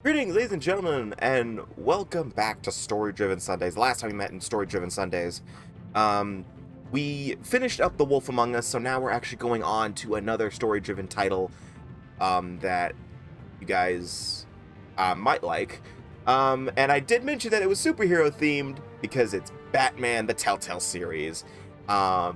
Greetings, ladies and gentlemen, and welcome back to Story Driven Sundays. Last time we met in Story Driven Sundays, um, we finished up The Wolf Among Us, so now we're actually going on to another story driven title that you guys might like. And I did mention that it was superhero themed because it's Batman the Telltale series. I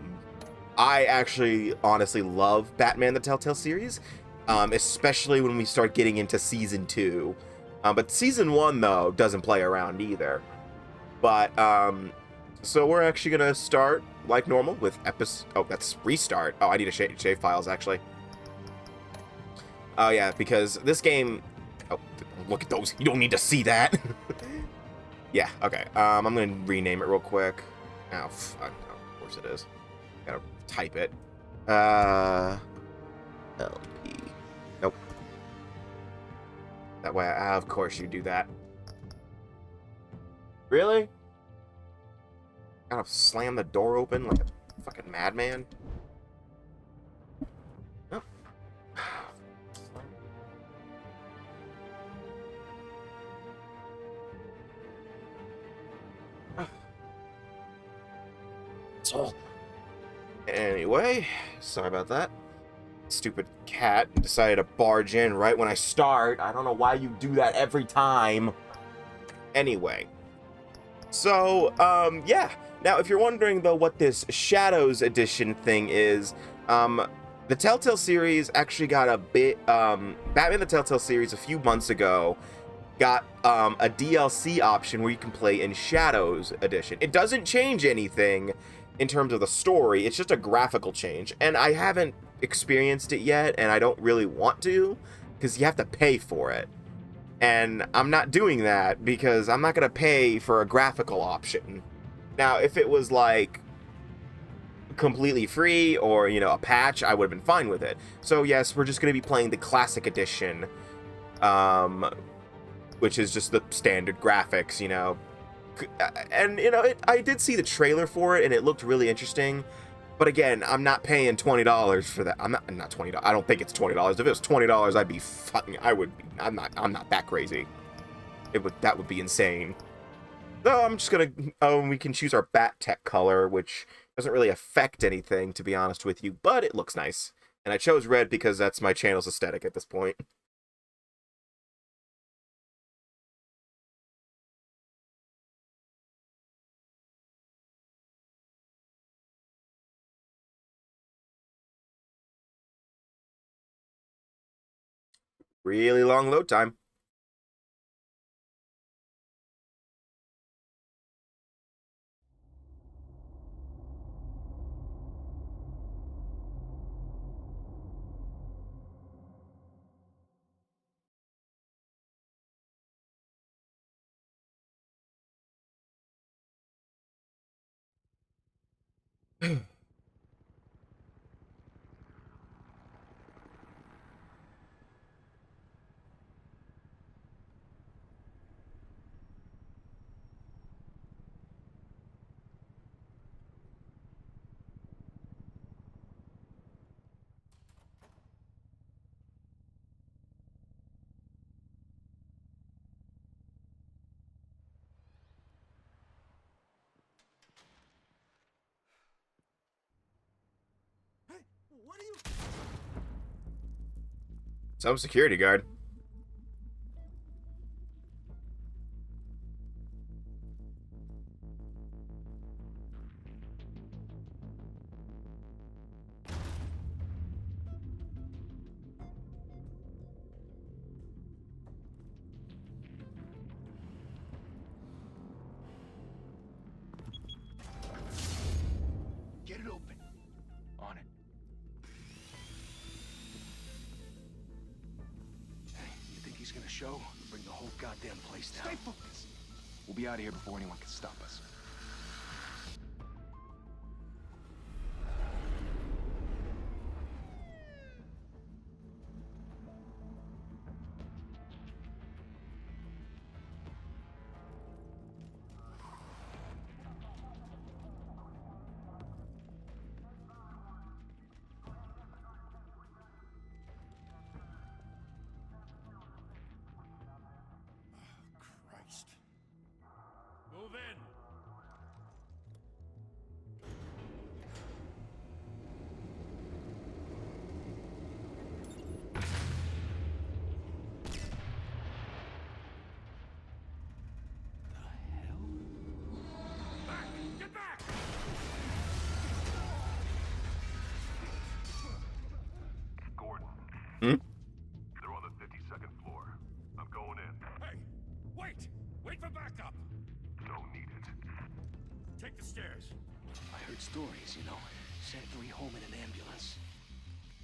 actually honestly love Batman the Telltale series, especially when we start getting into season 2. But season 1, though, doesn't play around either. But, so we're actually going to start, like normal, with episode... Oh, that's restart. Oh, I need to save files, actually. Oh, yeah, because this game... Oh, look at those. You don't need to see that. Yeah, okay. I'm going to rename it real quick. Oh, fuck. Oh, of course it is. Gotta type it. LP. Nope. That way, of course you do that. Really? Gotta slam the door open like a fucking madman? Oh. So, anyway, sorry about that. Stupid cat decided to barge in right when I start. I don't know why you do that every time. Anyway. So, yeah. Now, if you're wondering, though, what this Shadows Edition thing is, the Telltale series actually got a bit, Batman the Telltale series a few months ago got, a DLC option where you can play in Shadows Edition. It doesn't change anything in terms of the story, it's just a graphical change, and I haven't experienced it yet, and I don't really want to, because you have to pay for it. And I'm not doing that because I'm not going to pay for a graphical option. Now, if it was like completely free or, you know, a patch, I would have been fine with it. So yes, we're just going to be playing the classic edition, which is just the standard graphics, you know. And, you know, I did see the trailer for it and it looked really interesting. But again, I'm not paying $20 for that. I'm not $20. I don't think it's $20. If it was $20, I'd be fucking. I'm not that crazy. That would be insane. So I'm just gonna. We can choose our Bat Tech color, which doesn't really affect anything, to be honest with you, but it looks nice. And I chose red because that's my channel's aesthetic at this point. Really long load time. What are you? Some security guard. Get it open. On it. Hey, you think he's gonna show? Bring the whole goddamn place down. Stay focused. We'll be out of here before anyone can stop us. Wait for backup. Don't need it. Take the stairs. I heard stories, you know. Sent 3 home in an ambulance.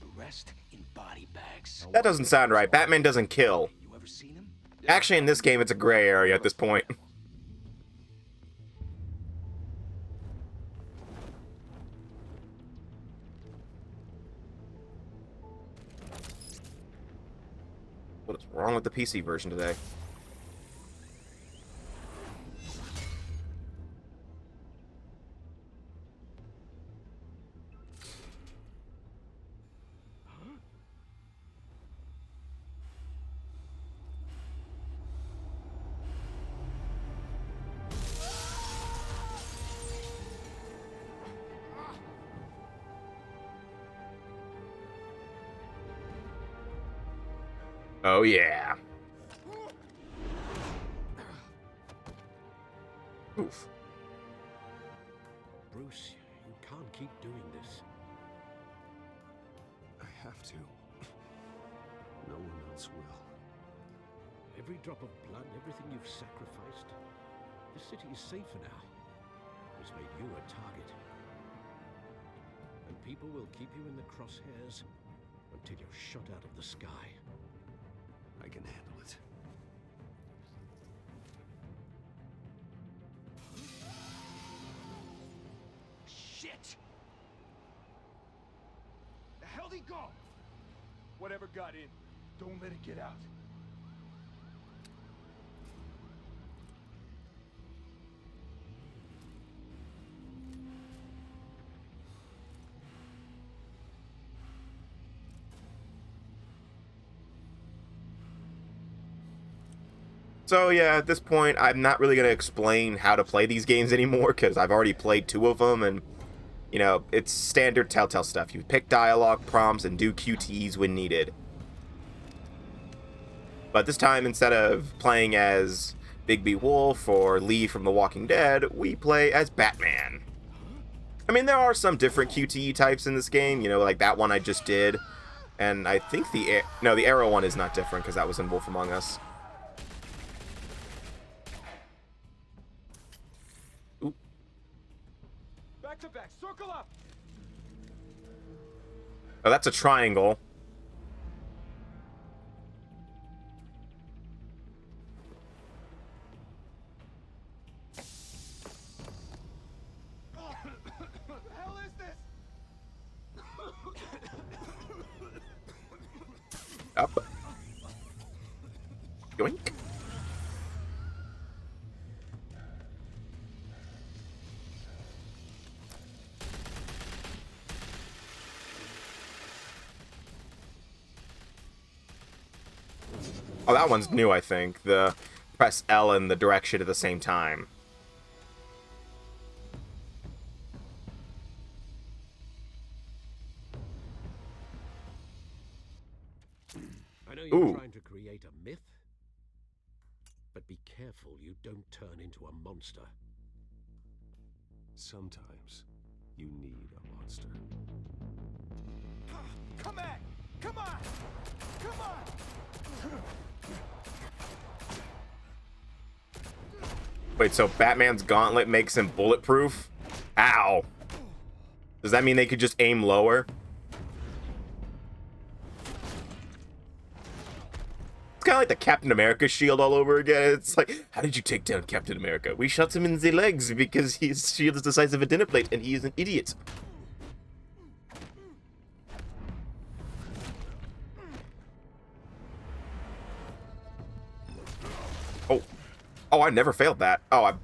The rest in body bags. That doesn't sound right. Batman doesn't kill. You ever seen him? Actually, in this game, it's a gray area at this point. What is wrong with the PC version today? Oh, yeah. Oof. Bruce, you can't keep doing this. I have to. No one else will. Every drop of blood, everything you've sacrificed. The city is safer now. It's made you a target. And people will keep you in the crosshairs until you're shot out of the sky. I can handle it. Shit! The hell'd he go? Whatever got in, don't let it get out. So yeah, at this point, I'm not really going to explain how to play these games anymore, because I've already played 2 of them, and, you know, it's standard Telltale stuff. You pick dialogue prompts and do QTEs when needed. But this time, instead of playing as Bigby Wolf or Lee from The Walking Dead, we play as Batman. I mean, there are some different QTE types in this game, you know, like that one I just did. And I think the Arrow one is not different, because that was in Wolf Among Us. Back to back, circle up! Oh, that's a triangle. What the hell is this? Up. Yoink. Oh, that one's new, I think. The press L in the direction at the same time. I know you're trying to create a myth, but be careful you don't turn into a monster. Sometimes you need a monster. Come at! Come on! Come on! Wait, so Batman's gauntlet makes him bulletproof? Ow. Does that mean they could just aim lower? It's kind of like the Captain America shield all over again. It's like, how did you take down Captain America? We shot him in the legs because his shield is the size of a dinner plate and he is an idiot. Oh, I never failed that. Oh, I...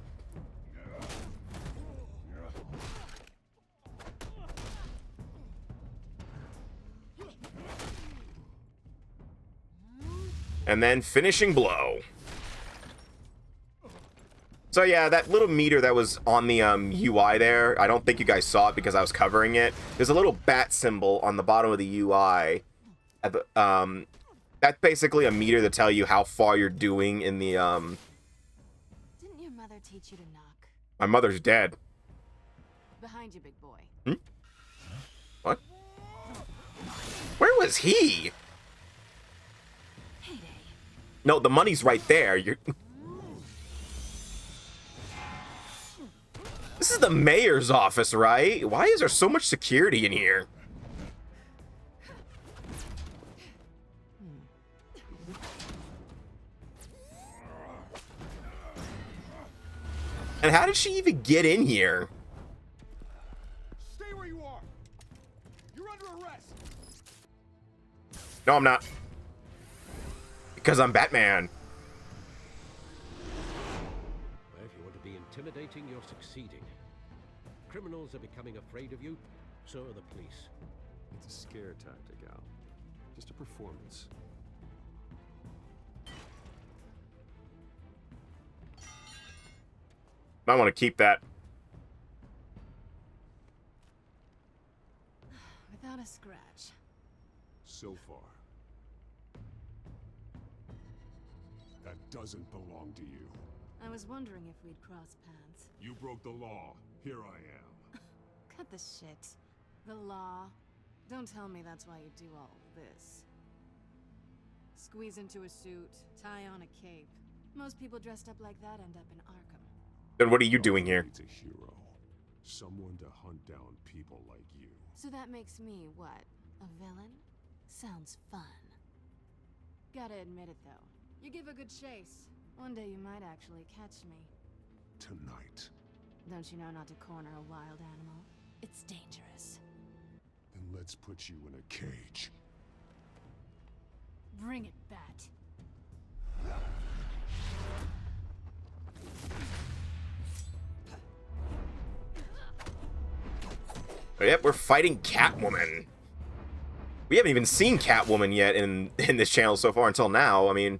And then finishing blow. So yeah, that little meter that was on the UI there, I don't think you guys saw it because I was covering it. There's a little bat symbol on the bottom of the UI. At the, that's basically a meter to tell you how far you're doing in the... Didn't your mother teach you to knock? My mother's dead. Behind you, big boy. Hmm? What? Where was he? Payday. No, the money's right there. You're... This is the mayor's office, right? Why is there so much security in here? And how did she even get in here? Stay where you are. You're under arrest. No, I'm not. Because I'm Batman. Well, if you want to be intimidating, you're succeeding. Criminals are becoming afraid of you, so are the police. It's a scare tactic, Al. Just a performance. I want to keep that. Without a scratch. So far. That doesn't belong to you. I was wondering if we'd cross paths. You broke the law. Here I am. Cut the shit. The law. Don't tell me that's why you do all this. Squeeze into a suit, tie on a cape. Most people dressed up like that end up in Arkham. Then what are you doing here? It's a hero. Someone to hunt down people like you. So that makes me, what, a villain? Sounds fun. Gotta admit it, though. You give a good chase. One day you might actually catch me. Tonight. Don't you know not to corner a wild animal? It's dangerous. Then let's put you in a cage. Bring it, Bat. Oh, yep, we're fighting Catwoman. We haven't even seen Catwoman yet in this channel so far until now. I mean,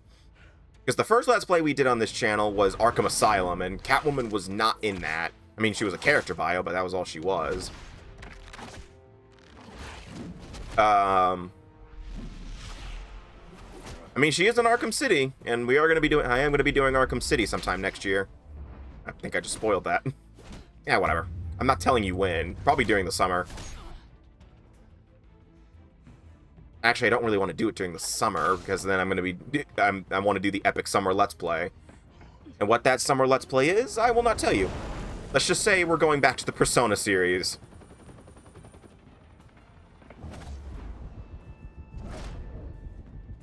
because the first Let's Play we did on this channel was Arkham Asylum, and Catwoman was not in that. I mean, she was a character bio, but that was all she was. I mean, she is in Arkham City, and I am going to be doing Arkham City sometime next year. I think I just spoiled that. Yeah, whatever. I'm not telling you when. Probably during the summer. Actually, I don't really want to do it during the summer, because then I'm going to be... I want to do the Epic Summer Let's Play. And what that Summer Let's Play is, I will not tell you. Let's just say we're going back to the Persona series.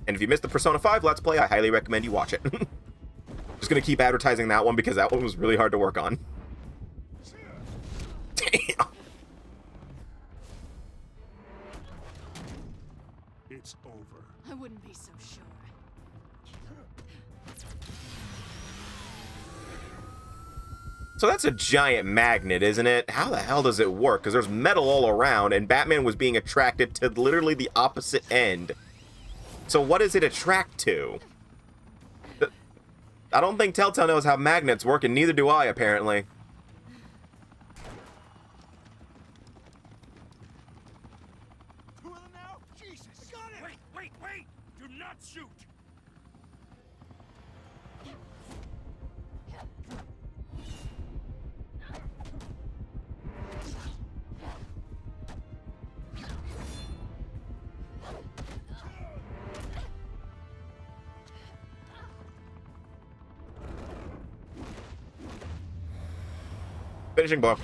And if you missed the Persona 5 Let's Play, I highly recommend you watch it. Just going to keep advertising that one, because that one was really hard to work on. Damn. It's over. I wouldn't be so sure. So that's a giant magnet, isn't it? How the hell does it work? Because there's metal all around, and Batman was being attracted to literally the opposite end. So what does it attract to? I don't think Telltale knows how magnets work, and neither do I, apparently. Two of them now? Jesus! I got it! Wait! Do not shoot! Finishing blow.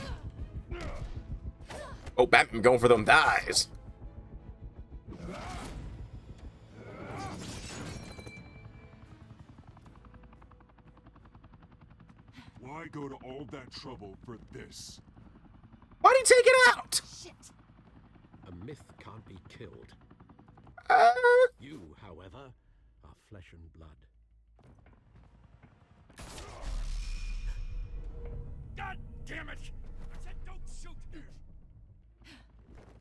Oh, Batman going for them thighs. Why go to all that trouble for this? Why'd he take it out? Shit. A myth can't be killed. You, however, are flesh and blood. God damn it! I said don't shoot!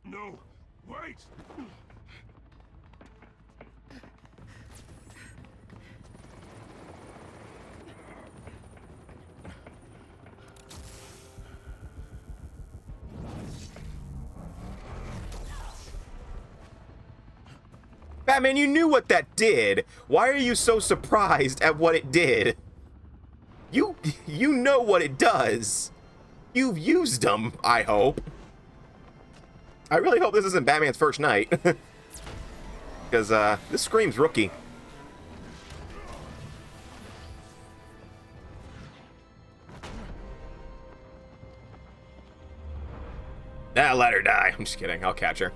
No! Wait! Batman, you knew what that did. Why are you so surprised at what it did? You know what it does. You've used them, I hope. I really hope this isn't Batman's first night. Because, this screams rookie. Ah, let her die. I'm just kidding. I'll catch her.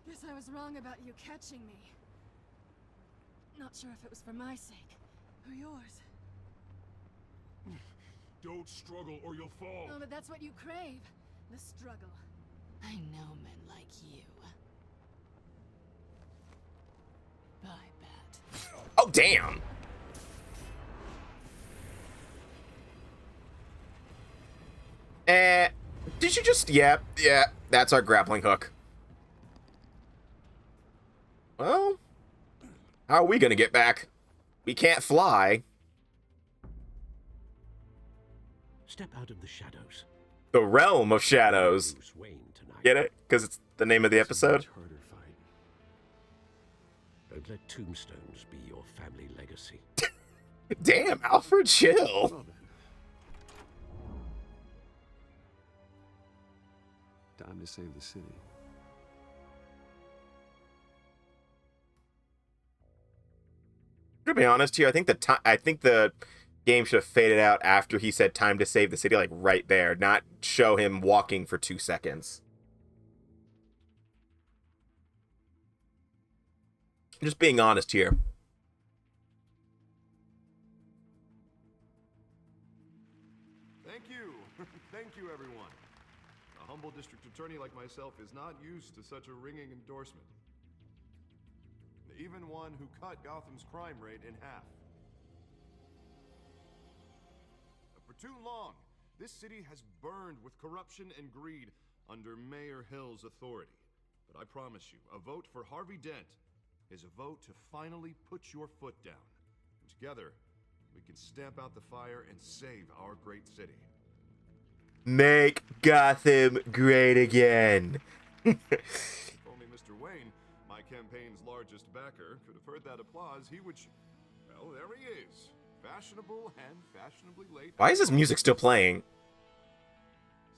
Guess I was wrong about you catching me. Not sure if it was for my sake or yours. Don't struggle or you'll fall. Oh, but that's what you crave. The struggle. I know men like you. Bye, Bat. Oh, damn. Did you just... Yeah, that's our grappling hook. Well, how are we gonna get back? We can't fly. Step out of the shadows. The realm of shadows. Bruce Wayne tonight. Get it? Because it's the name of the episode. Harder fight. Don't let tombstones be your family legacy. Damn, Alfred, chill. Well then. Time to save the city. To be honest here, I think the game should have faded out after he said time to save the city, like right there, not show him walking for 2 seconds. Just being honest here. Thank you. Thank you, everyone. A humble district attorney like myself is not used to such a ringing endorsement. Even one who cut Gotham's crime rate in half. For too long, this city has burned with corruption and greed under Mayor Hill's authority. But I promise you, a vote for Harvey Dent is a vote to finally put your foot down. And together, we can stamp out the fire and save our great city. Make Gotham great again. If only Mr. Wayne, my campaign's largest backer, could have heard that applause, he would... Well, there he is. Fashionable and fashionably late. Why is this music still playing?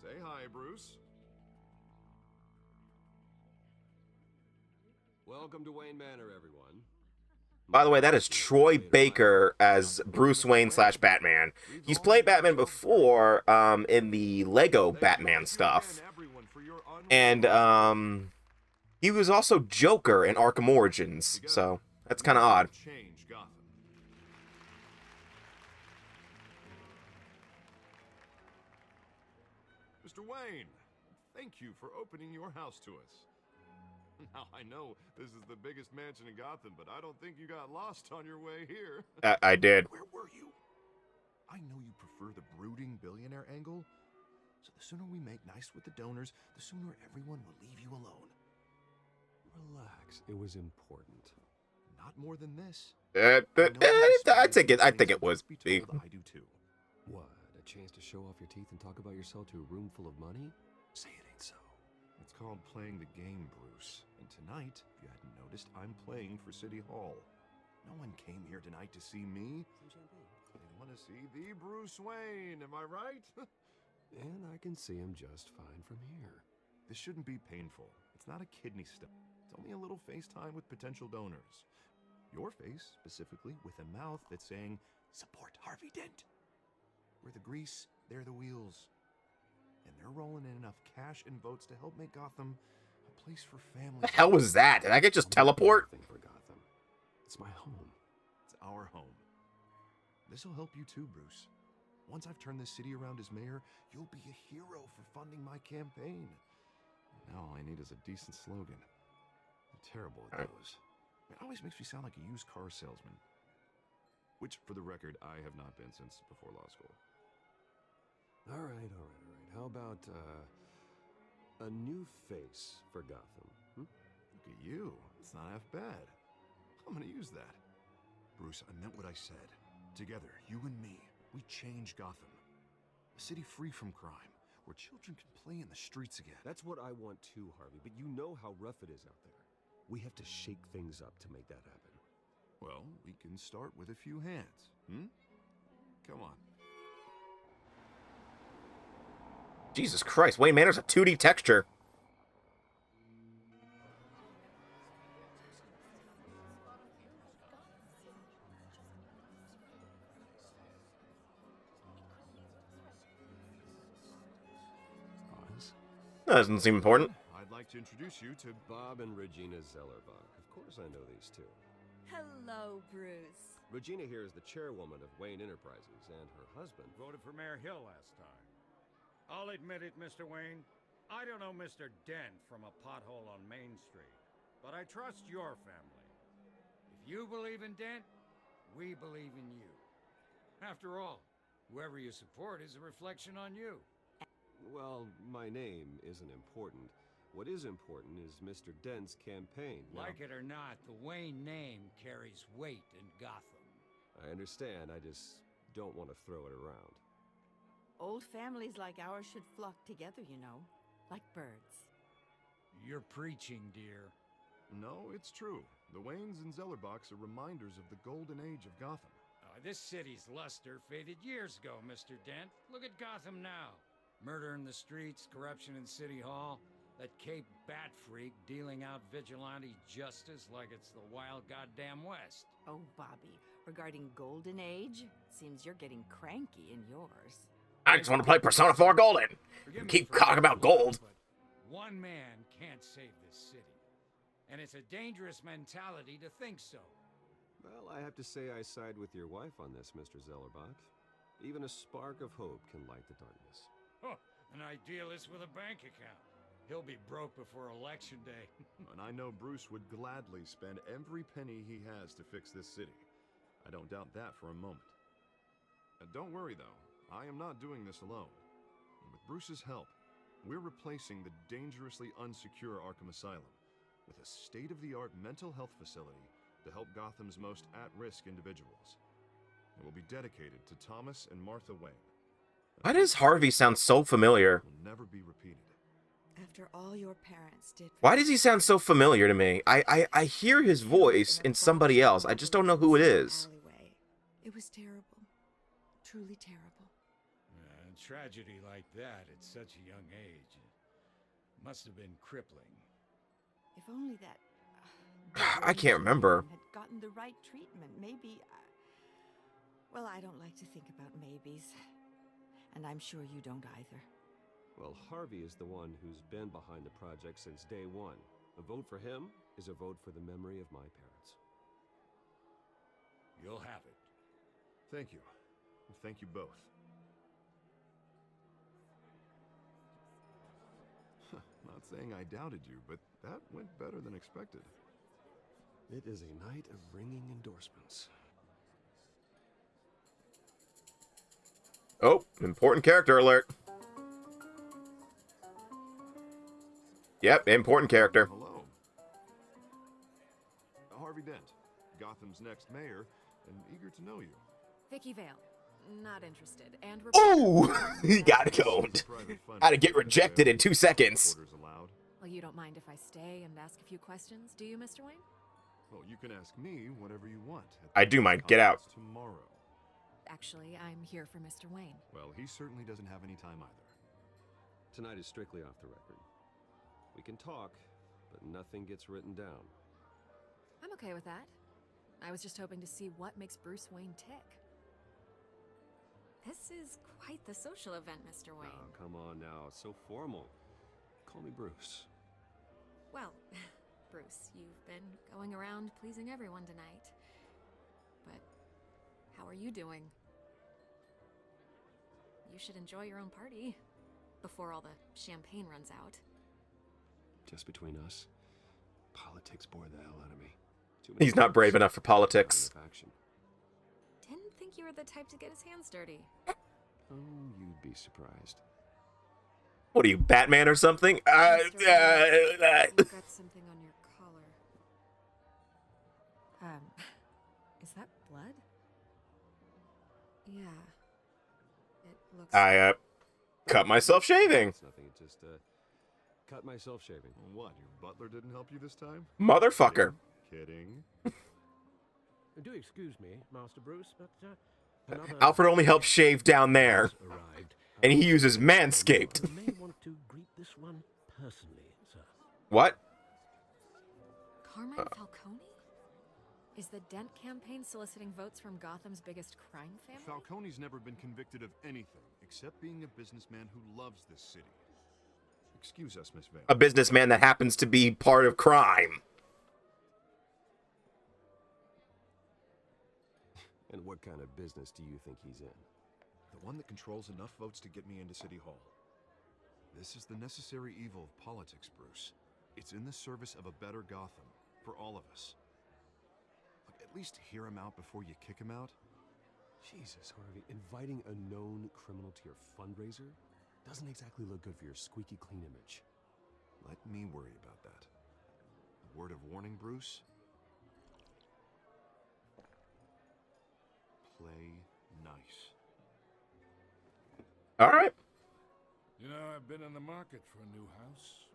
Say hi, Bruce. Welcome to Wayne Manor, everyone. By the way, that is Troy Baker as Bruce Wayne / Batman. He's played Batman before in the Lego Batman stuff. And he was also Joker in Arkham Origins, so that's kind of odd. Change Gotham. Mr. Wayne, thank you for opening your house to us. Now, I know this is the biggest mansion in Gotham, but I don't think you got lost on your way here. I did. Where were you? I know you prefer the brooding billionaire angle, so the sooner we make nice with the donors, the sooner everyone will leave you alone. Relax. It was important. Not more than this. I think it was Be big. told I do too. What? A chance to show off your teeth and talk about yourself to a room full of money? Say it ain't so. It's called playing the game, Bruce. And tonight, if you hadn't noticed, I'm playing for City Hall. No one came here tonight to see me. They want to see the Bruce Wayne, am I right? And I can see him just fine from here. This shouldn't be painful. It's not a kidney stone. It's only a little FaceTime with potential donors. Your face, specifically, with a mouth that's saying, support Harvey Dent. We're the grease, they're the wheels. And they're rolling in enough cash and votes to help make Gotham a place for families. The hell was that? Did I get just teleport? Thing for Gotham. It's my home. It's our home. This'll help you too, Bruce. Once I've turned this city around as mayor, you'll be a hero for funding my campaign. Now all I need is a decent slogan. I'm terrible at those. It always makes me sound like a used car salesman. Which, for the record, I have not been since before law school. All right. How about, a new face for Gotham? Look at you. It's not half bad. I'm gonna use that. Bruce, I meant what I said. Together, you and me, we change Gotham. A city free from crime, where children can play in the streets again. That's what I want too, Harvey, but you know how rough it is out there. We have to shake things up to make that happen. Well, we can start with a few hands, Come on. Jesus Christ, Wayne Manor's a 2D texture. That doesn't seem important. I'd like to introduce you to Bob and Regina Zellerbach. Of course I know these two. Hello, Bruce. Regina here is the chairwoman of Wayne Enterprises, and her husband... Voted for Mayor Hill last time. I'll admit it, Mr. Wayne. I don't know Mr. Dent from a pothole on Main Street, but I trust your family. If you believe in Dent, we believe in you. After all, whoever you support is a reflection on you. Well, my name isn't important. What is important is Mr. Dent's campaign. Like it or not, the Wayne name carries weight in Gotham. I understand, I just don't want to throw it around. Old families like ours should flock together, you know, like birds. You're preaching, dear. No, it's true. The Waynes and Zellerbachs are reminders of the golden age of Gotham. This city's luster faded years ago, Mr. Dent. Look at Gotham now. Murder in the streets, corruption in City Hall, that Cape Bat freak dealing out vigilante justice like it's the wild goddamn West. Oh, Bobby, regarding Golden Age, seems you're getting cranky in yours. I just want to play Persona 4 Golden. Forgive me Keep for talking about being gold. but one man can't save this city. And it's a dangerous mentality to think so. Well, I have to say I side with your wife on this, Mr. Zellerbach. Even a spark of hope can light the darkness. Huh, an idealist with a bank account. He'll be broke before Election Day. And I know Bruce would gladly spend every penny he has to fix this city. I don't doubt that for a moment. Don't worry, though. I am not doing this alone. With Bruce's help, we're replacing the dangerously unsecure Arkham Asylum with a state-of-the-art mental health facility to help Gotham's most at-risk individuals. It will be dedicated to Thomas and Martha Wayne. Why does Harvey sound so familiar? It will never be repeated. After all your parents did... Why does he sound so familiar to me? I hear his voice in somebody else. I just don't know who it is. Alleyway. It was terrible. Truly terrible. Tragedy like that at such a young age must have been crippling. If only that... I can't remember. ...had gotten the right treatment, maybe... Well, I don't like to think about maybes. And I'm sure you don't either. Well, Harvey is the one who's been behind the project since day one. A vote for him is a vote for the memory of my parents. You'll have it. Thank you. Thank you both. Not saying I doubted you, but that went better than expected. It is a night of ringing endorsements. Oh, important character alert. Yep, important character. Hello. Harvey Dent, Gotham's next mayor, and eager to know you. Vicky Vale. Not interested. And we're... Oh! He got coned. How to get rejected in 2 seconds. Well, you don't mind if I stay and ask a few questions, do you, Mr. Wayne? Well, you can ask me whatever you want. I do mind. Get out. Tomorrow. Actually, I'm here for Mr. Wayne. Well, he certainly doesn't have any time either. Tonight is strictly off the record. We can talk, but nothing gets written down. I'm okay with that. I was just hoping to see what makes Bruce Wayne tick. This is quite the social event, Mr. Wayne. Oh, come on now. It's so formal. Call me Bruce. Well, Bruce, you've been going around pleasing everyone tonight. But how are you doing? You should enjoy your own party before all the champagne runs out. Just between us, politics bore the hell out of me. Too many He's not brave enough for politics. Didn't think you were the type to get his hands dirty. Oh, you'd be surprised. What are you, Batman or something? You've got something on your collar. Is that blood? Yeah. It looks... I, cut myself shaving. It's nothing, it just, cut myself shaving. What, your butler didn't help you this time? Motherfucker. Kidding. Do excuse me, Master Bruce, but another Alfred only helps shave down there. arrived. And he uses Manscaped. You may want to greet this one personally, sir. What? Carmine Falcone? Is the Dent campaign soliciting votes from Gotham's biggest crime family? Falcone's never been convicted of anything except being a businessman who loves this city. Excuse us, Miss Vale. A businessman that happens to be part of crime. And what kind of business do you think he's in? The one that controls enough votes to get me into City Hall. This is the necessary evil of politics, Bruce. It's in the service of a better Gotham, for all of us. Look, at least hear him out before you kick him out. Jesus, Harvey, inviting a known criminal to your fundraiser doesn't exactly look good for your squeaky clean image. Let me worry about that. A word of warning, Bruce? Play nice. All right. You know, I've been in the market for a new house.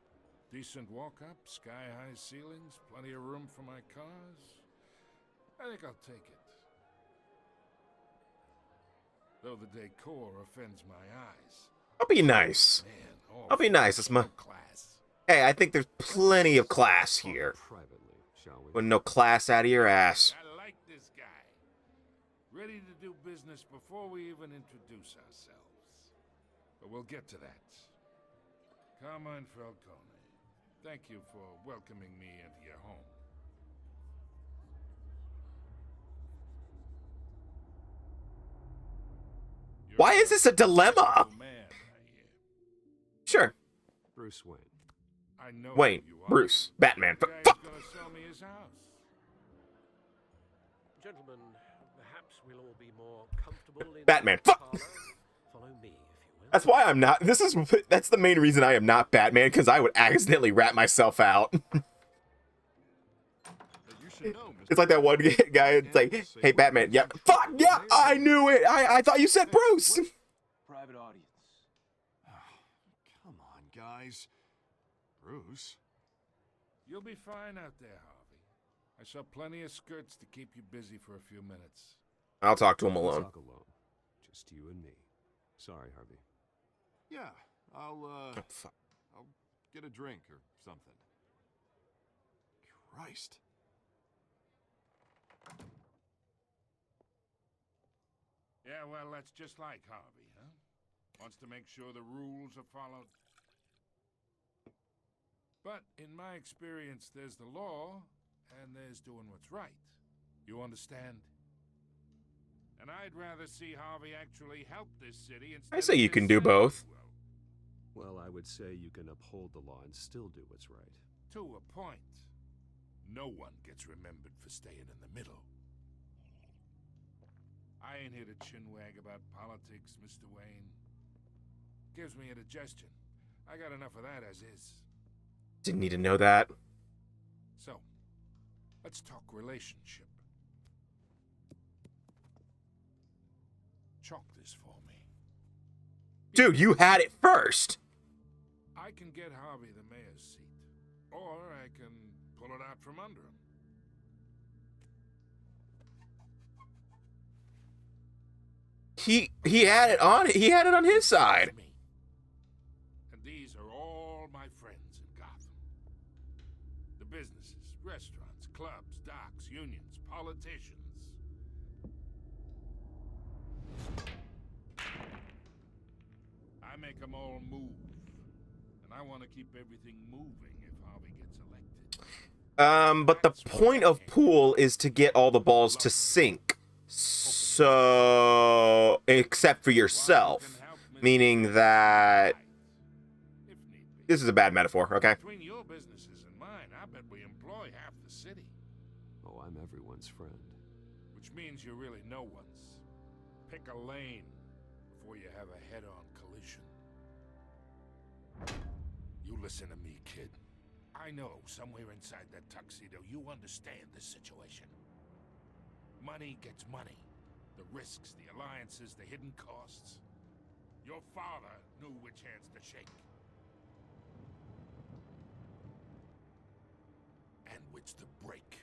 Decent walk-up, sky-high ceilings, plenty of room for my cars. I think I'll take it. Though the decor offends my eyes. I'll be nice. Man, I'll be nice. It's my... class. Hey, I think there's plenty of class here. Privately, shall we? With no class out of your ass. I like this guy. Ready to do business before we even introduce ourselves. But we'll get to that. Carmine Falcone, thank you for welcoming me into your home. Why is this a dilemma? Man, I hear. Sure. Bruce Wayne. I know Wayne, who you are. Bruce, Batman. The guy's Fuck. gonna sell me his house. Gentlemen, perhaps we'll all be more comfortable in Batman. the Fuck. parlor. Follow me, if you will. That's why I'm not. That's the main reason I am not Batman, because I would accidentally rat myself out. You should know, Mr. It's like that one guy. It's like, hey, Batman. Yeah. Fuck. Yeah. I knew it. I thought you said Bruce. Private audience. Come on, guys. Bruce? You'll be fine out there, Harvey. I saw plenty of skirts to keep you busy for a few minutes. I'll talk to him We'll alone. talk alone. Just you and me. Sorry, Harvey. Yeah, Oh, fuck. I'll get a drink or something. Christ. Yeah, well, that's just like Harvey, huh? Wants to make sure the rules are followed. But in my experience, there's the law, and there's doing what's right. You understand? And I'd rather see Harvey actually help this city instead I say of you can do his both. Well, I would say you can uphold the law and still do what's right. To a point. No one gets remembered for staying in the middle. I ain't here to chinwag about politics, Mr. Wayne. Gives me indigestion. I got enough of that as is. Didn't need to know that. So, let's talk relationship. Chalk this for me. Dude, you had it first. I can get Harvey the mayor's seat, or I can pull it out from under him. He had it on. He had it on his side. Me. And these are all my friends in Gotham. The businesses, restaurants, clubs, docks, unions, politicians. I make them all move. And I want to keep everything moving if Harvey gets elected. But the point of pool is to get all the balls to sink. So, except for yourself. Meaning that... If need be. This is a bad metaphor, okay? Between your businesses and mine, I bet we employ half the city. Oh, I'm everyone's friend. Which means you're really no one's. Pick a lane before you have a head-on collision. You listen to me, kid. I know somewhere inside that tuxedo you understand this situation. Money gets money. The risks, the alliances, the hidden costs. Your father knew which hands to shake. And which to break.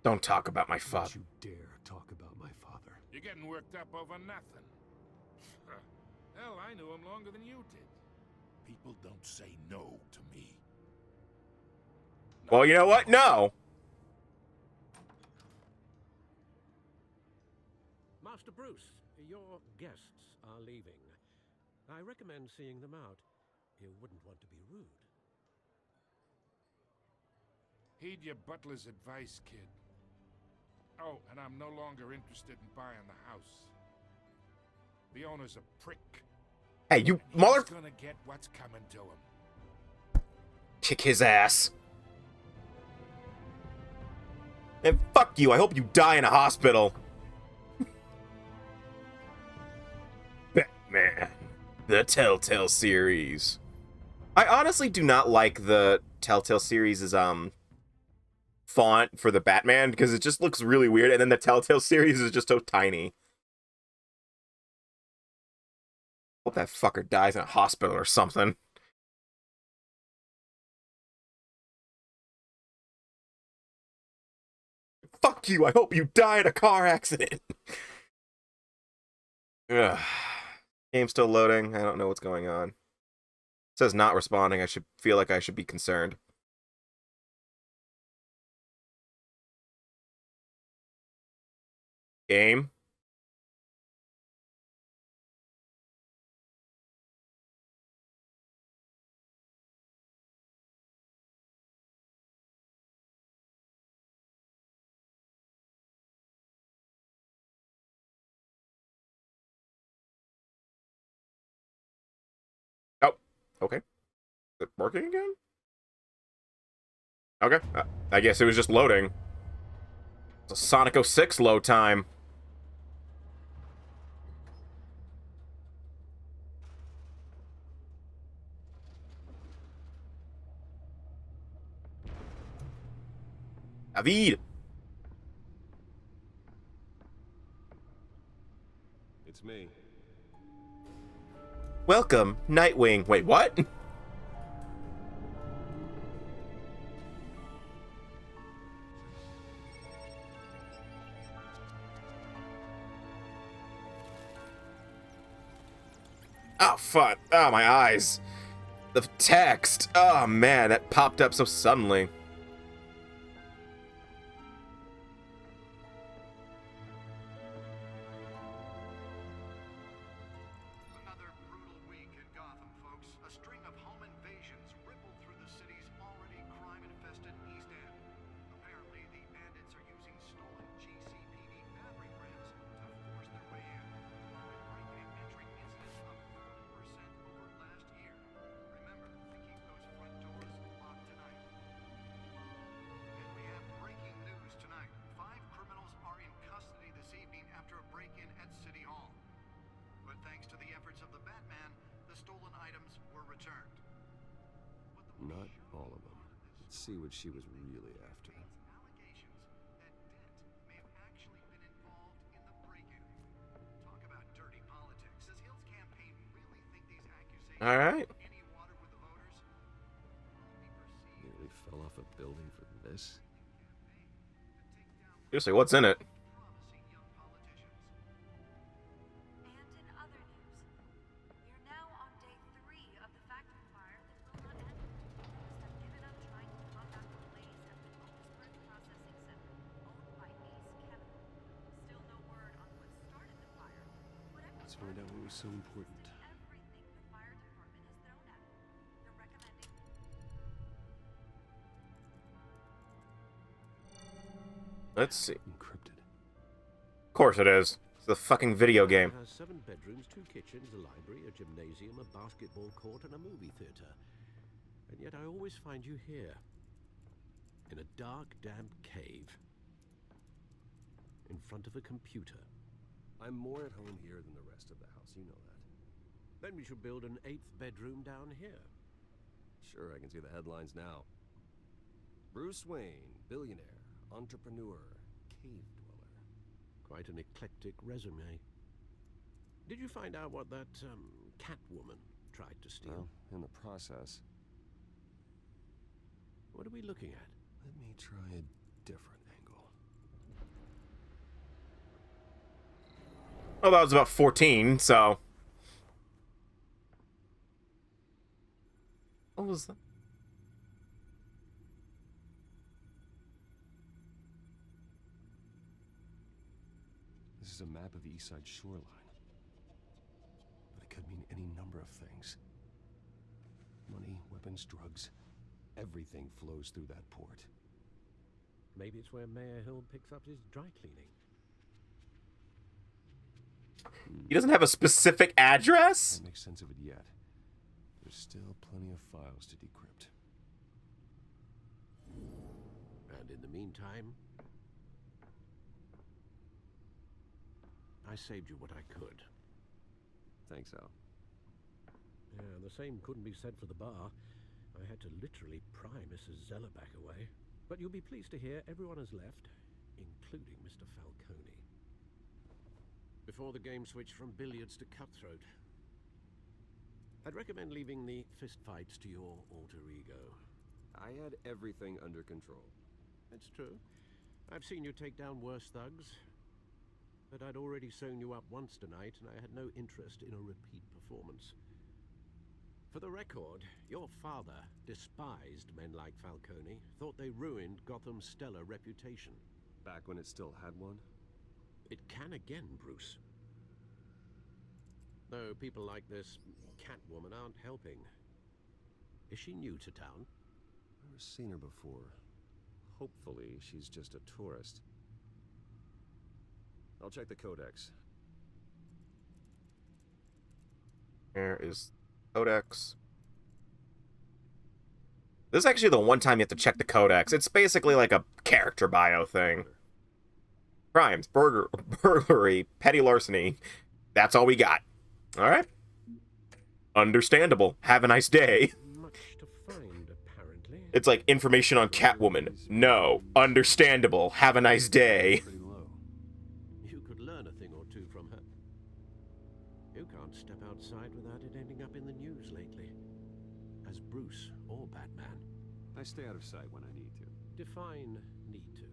Don't talk about my Don't father. you dare talk about my father. You're getting worked up over nothing. Hell, I knew him longer than you did. People don't say no to me. Well, you know what? No. Master Bruce, your guests are leaving. I recommend seeing them out. You wouldn't want to be rude. Heed your butler's advice, kid. Oh, and I'm no longer interested in buying the house. The owner's a prick. Hey, you He's mother... gonna get what's coming to him. Kick his ass. And fuck you, I hope you die in a hospital. Batman. The Telltale series. I honestly do not like the Telltale series' font for the Batman, because it just looks really weird, and then the Telltale series is just so tiny. Hope that fucker dies in a hospital or something. Fuck you, I hope you die in a car accident. Ugh. Game's still loading. I don't know what's going on. It says not responding. I should feel like I should be concerned. Game. Oh, okay. Is it working again? Okay. I guess it was just loading. It's a Sonic 06 load time. David! It's me. Welcome, Nightwing. Wait, what? Oh, fuck. Oh, my eyes. The text. Oh, man, that popped up so suddenly. Another brutal week in Gotham, folks. A string of home invasions rippled through the city's already crime-infested East End. Apparently, the bandits are using stolen GCPD battery rams to force their way in. With break-in and entry incidents up 40% over last year. Remember to keep those front doors locked tonight. And we have breaking news tonight. 5 criminals are in custody this evening after a break-in at City Hall. But thanks to the efforts of the Batman, the stolen items were returned. But the Not all of them. Let's see what she was really after. allegations that Dent may have actually been involved in the break-in. Talk about dirty politics. Does Hill's campaign really think these accusations All right. hold any water with the voters? Will it be perceived Nearly fell off a building for this. to take down Seriously, what's in it? promising young politicians? And in other news, we're now on day 3 of the factory fire that will not end. Workers have given up trying to combat the blaze at the Otisburg Processing Center, owned by Ace Chemical. Still no word on what started the fire. Whatever Let's find out what was so important. everything the fire department has thrown at it. They're recommending Let's see. Encrypted. Of course it is. It's the fucking video game. It has 7 bedrooms, 2 kitchens, a library, a gymnasium, a basketball court, and a movie theater. And yet I always find you here. In a dark, damp cave. In front of a computer. I'm more at home here than the rest of the house, you know that. Then we should build an 8th bedroom down here. Sure, I can see the headlines now. Bruce Wayne, billionaire, entrepreneur, cave dweller. Quite an eclectic resume. Did you find out what that, Catwoman tried to steal? Well, in the process, What are we looking at? let me try a different angle. Well, that was about 14, so... What was that? This is a map of the East Side shoreline. But it could mean any number of things. Money, weapons, drugs. Everything flows through that port. Maybe it's where Mayor Hill picks up his dry cleaning. He doesn't have a specific address? Can't make sense of it yet. There's still plenty of files to decrypt. And in the meantime, I saved you what I could. Thanks, Al. Yeah, the same couldn't be said for the bar. I had to literally pry Mrs. Zeller back away. But you'll be pleased to hear everyone has left, including Mr. Falcone. Before the game switched from billiards to cutthroat. I'd recommend leaving the fistfights to your alter ego. I had everything under control. That's true. I've seen you take down worse thugs. But I'd already sewn you up once tonight, and I had no interest in a repeat performance. For the record, your father despised men like Falcone, thought they ruined Gotham's stellar reputation. Back when it still had one? It can again, Bruce. Though people like this Catwoman aren't helping. Is she new to town? Never seen her before. Hopefully, she's just a tourist. I'll check the codex. There is codex. This is actually the one time you have to check the codex. It's basically like a character bio thing. Crimes, burglary, petty larceny. That's all we got. Alright. Understandable. Have a nice day. Much to find, apparently. It's like information on Catwoman. No. Understandable. Have a nice day. Pretty low. You could learn a thing or two from her. You can't step outside without it ending up in the news lately. As Bruce or Batman. I stay out of sight when I need to. Define need to.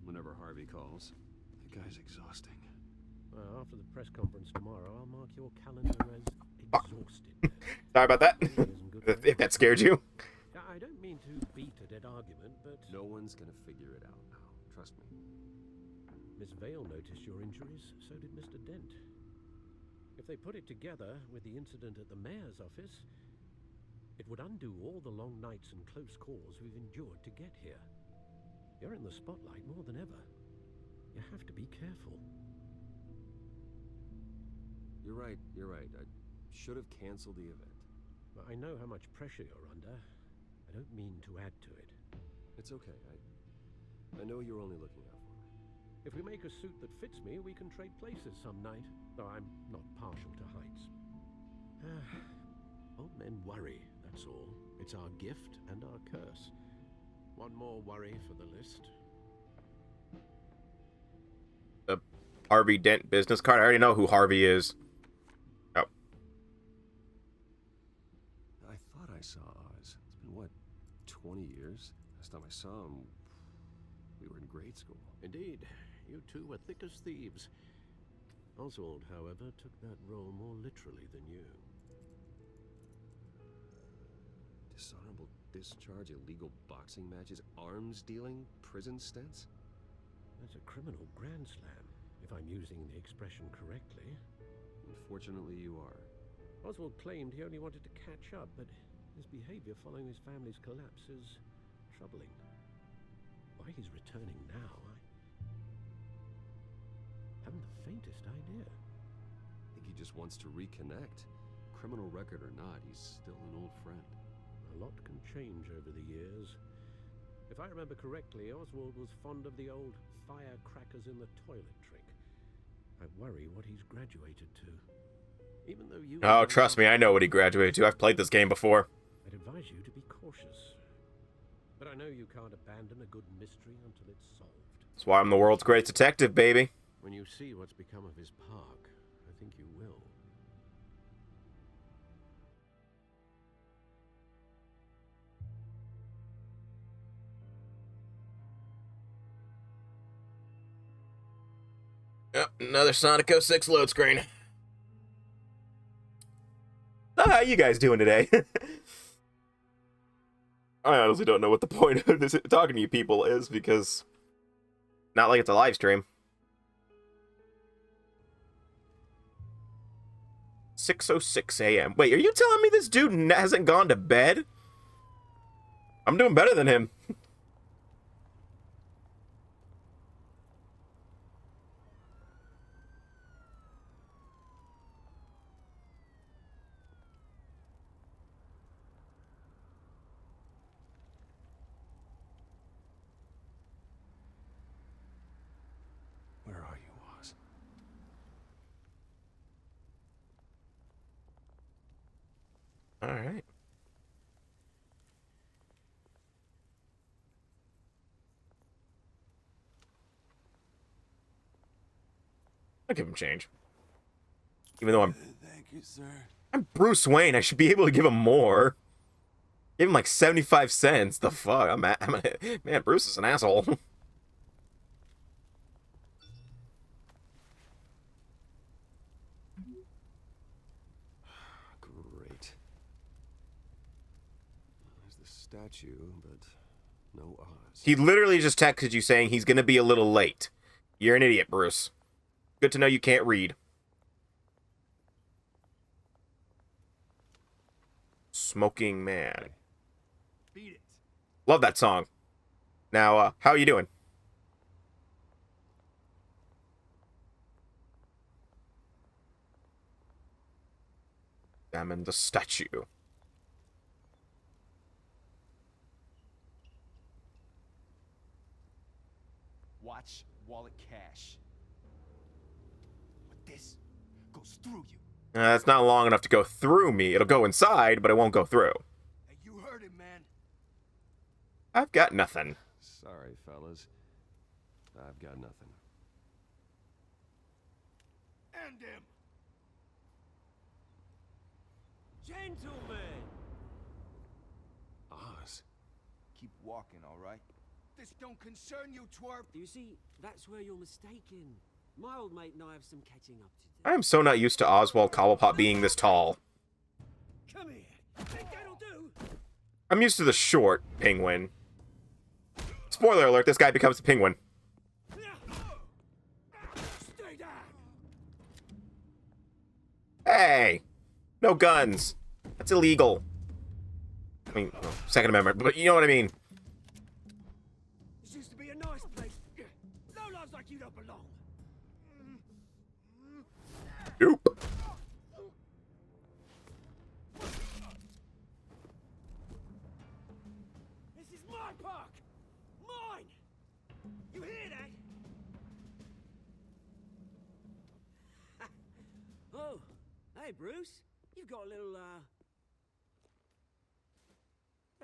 Whenever Harvey calls. The guy's exhausting. Well, after the press conference tomorrow, I'll mark your calendar as exhausted. Sorry about that. Isn't good for If that scared you. I don't mean to beat a dead argument, but No one's gonna figure it out now. Trust me. Miss Vale noticed your injuries, so did Mr. Dent. If they put it together with the incident at the mayor's office, it would undo all the long nights and close calls we've endured to get here. You're in the spotlight more than ever. You have to be careful. You're right. I should have canceled the event. But I know how much pressure you're under. I don't mean to add to it. It's okay. I know you're only looking out for me. If we make a suit that fits me, we can trade places some night. Though I'm not partial to heights. Old men worry, that's all. It's our gift and our curse. One more worry for the list. The Harvey Dent business card. I already know who Harvey is. Oh. I thought I saw Oz. It's been, what, 20 years? Last time I saw him, we were in grade school. Indeed, you two were thick as thieves. Oswald, however, took that role more literally than you. Dishonorable discharge, illegal boxing matches, arms dealing, prison stints? That's a criminal grand slam, if I'm using the expression correctly. Unfortunately, you are. Oswald claimed he only wanted to catch up, but his behavior following his family's collapse is troubling. Why he's returning now, I haven't the faintest idea. I think he just wants to reconnect. Criminal record or not, he's still an old friend. A lot can change over the years. If I remember correctly, Oswald was fond of the old firecrackers in the toilet trick. I worry what he's graduated to. Even though you... Oh, trust me, I know what he graduated to. I've played this game before. I'd advise you to be cautious. But I know you can't abandon a good mystery until it's solved. That's why I'm the world's greatest detective, baby. When you see what's become of his park, I think you will. Yep, another Sonic 06 load screen. So how you guys doing today? I honestly don't know what the point of this talking to you people is, because not like it's a live stream. 6:06 a.m. Wait, are you telling me this dude hasn't gone to bed? I'm doing better than him. Where are you, Oz? All right. I'll give him change. Even though Thank you, sir. I'm Bruce Wayne, I should be able to give him more. Give him like 75 cents. The fuck? Man, Bruce is an asshole. Great. There's the statue, but no Oz. He literally just texted you saying he's gonna be a little late. You're an idiot, Bruce. Good to know you can't read. Smoking Man. Beat it. Love that song. Now, how are you doing? Examine the statue. Watch wallet cash. But this goes through you. It's not long enough to go through me. It'll go inside, but it won't go through. Hey, you heard it, man. I've got nothing. Sorry, fellas. I've got nothing. End him. Gentlemen! Oz. Keep walking, all right? This don't concern you, twerp. You see, that's where you're mistaken. My old mate and I have some catching up to do. I am so not used to Oswald Cobblepot being this tall. Come here. Think that'll do? I'm used to the short penguin. Spoiler alert, this guy becomes a penguin. Stay down. Hey! No guns. That's illegal. I mean, well, Second Amendment, but you know what I mean. This used to be a nice place. No lives like you don't belong. Nope. This is my park. Mine. You hear that? Oh, hey, Bruce. You've got a little,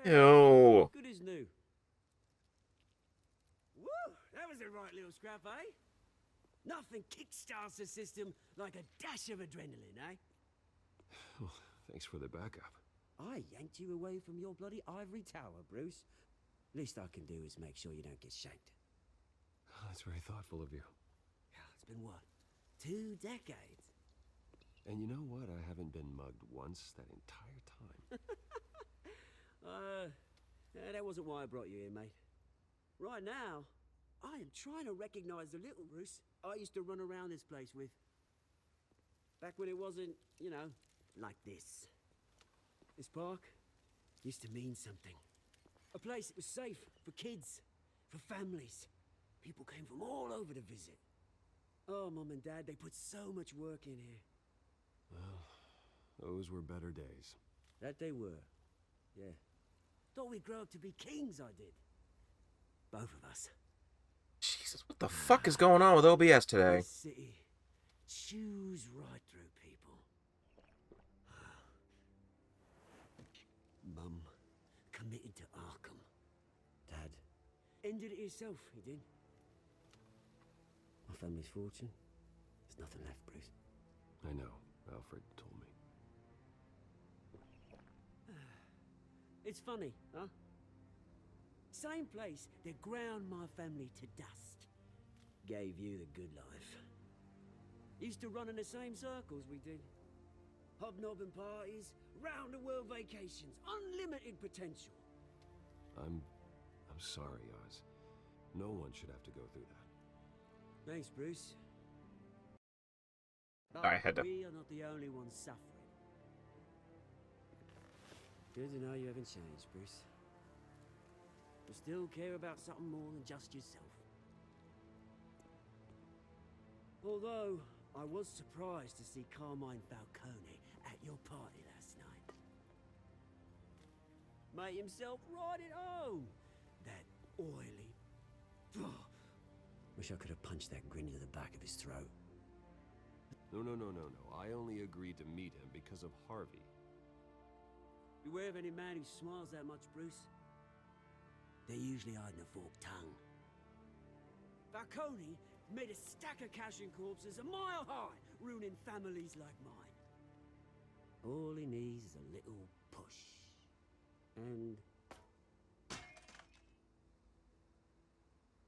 Ew. good as new. Woo! That was a right little scrap, eh? Nothing kickstarts the system like a dash of adrenaline, eh? Oh, thanks for the backup. I yanked you away from your bloody ivory tower, Bruce. Least I can do is make sure you don't get shanked. Oh, that's very thoughtful of you. Yeah, it's been what? 2 decades? And you know what? I haven't been mugged once that entire time. That wasn't why I brought you here, mate. Right now, I am trying to recognize the little Bruce I used to run around this place with. Back when it wasn't, you know, like this. This park used to mean something. A place that was safe for kids, for families. People came from all over to visit. Oh, Mum and Dad, they put so much work in here. Well, those were better days. That they were. Yeah. Thought we'd grow up to be kings, I did. Both of us. Jesus, what the fuck is going on with OBS today? This city chews right through people. Mum committed to Arkham. Dad ended it himself, he did. My family's fortune. There's nothing left, Bruce. I know. Alfred told me. It's funny, huh? Same place that ground my family to dust. Gave you the good life. Used to run in the same circles we did. Hobnobbing parties, round-the-world vacations, unlimited potential. I'm sorry, Oz. No one should have to go through that. Thanks, Bruce. But I had to. we are not the only ones suffering. Good to know you haven't changed, Bruce. You still care about something more than just yourself. Although, I was surprised to see Carmine Falcone at your party last night. Made himself right at home. That oily... Wish I could have punched that grin into the back of his throat. No. I only agreed to meet him because of Harvey. Beware of any man who smiles that much, Bruce. They're usually hiding a forked tongue. Falcone made a stack of cashing corpses a mile high, ruining families like mine. All he needs is a little push. And...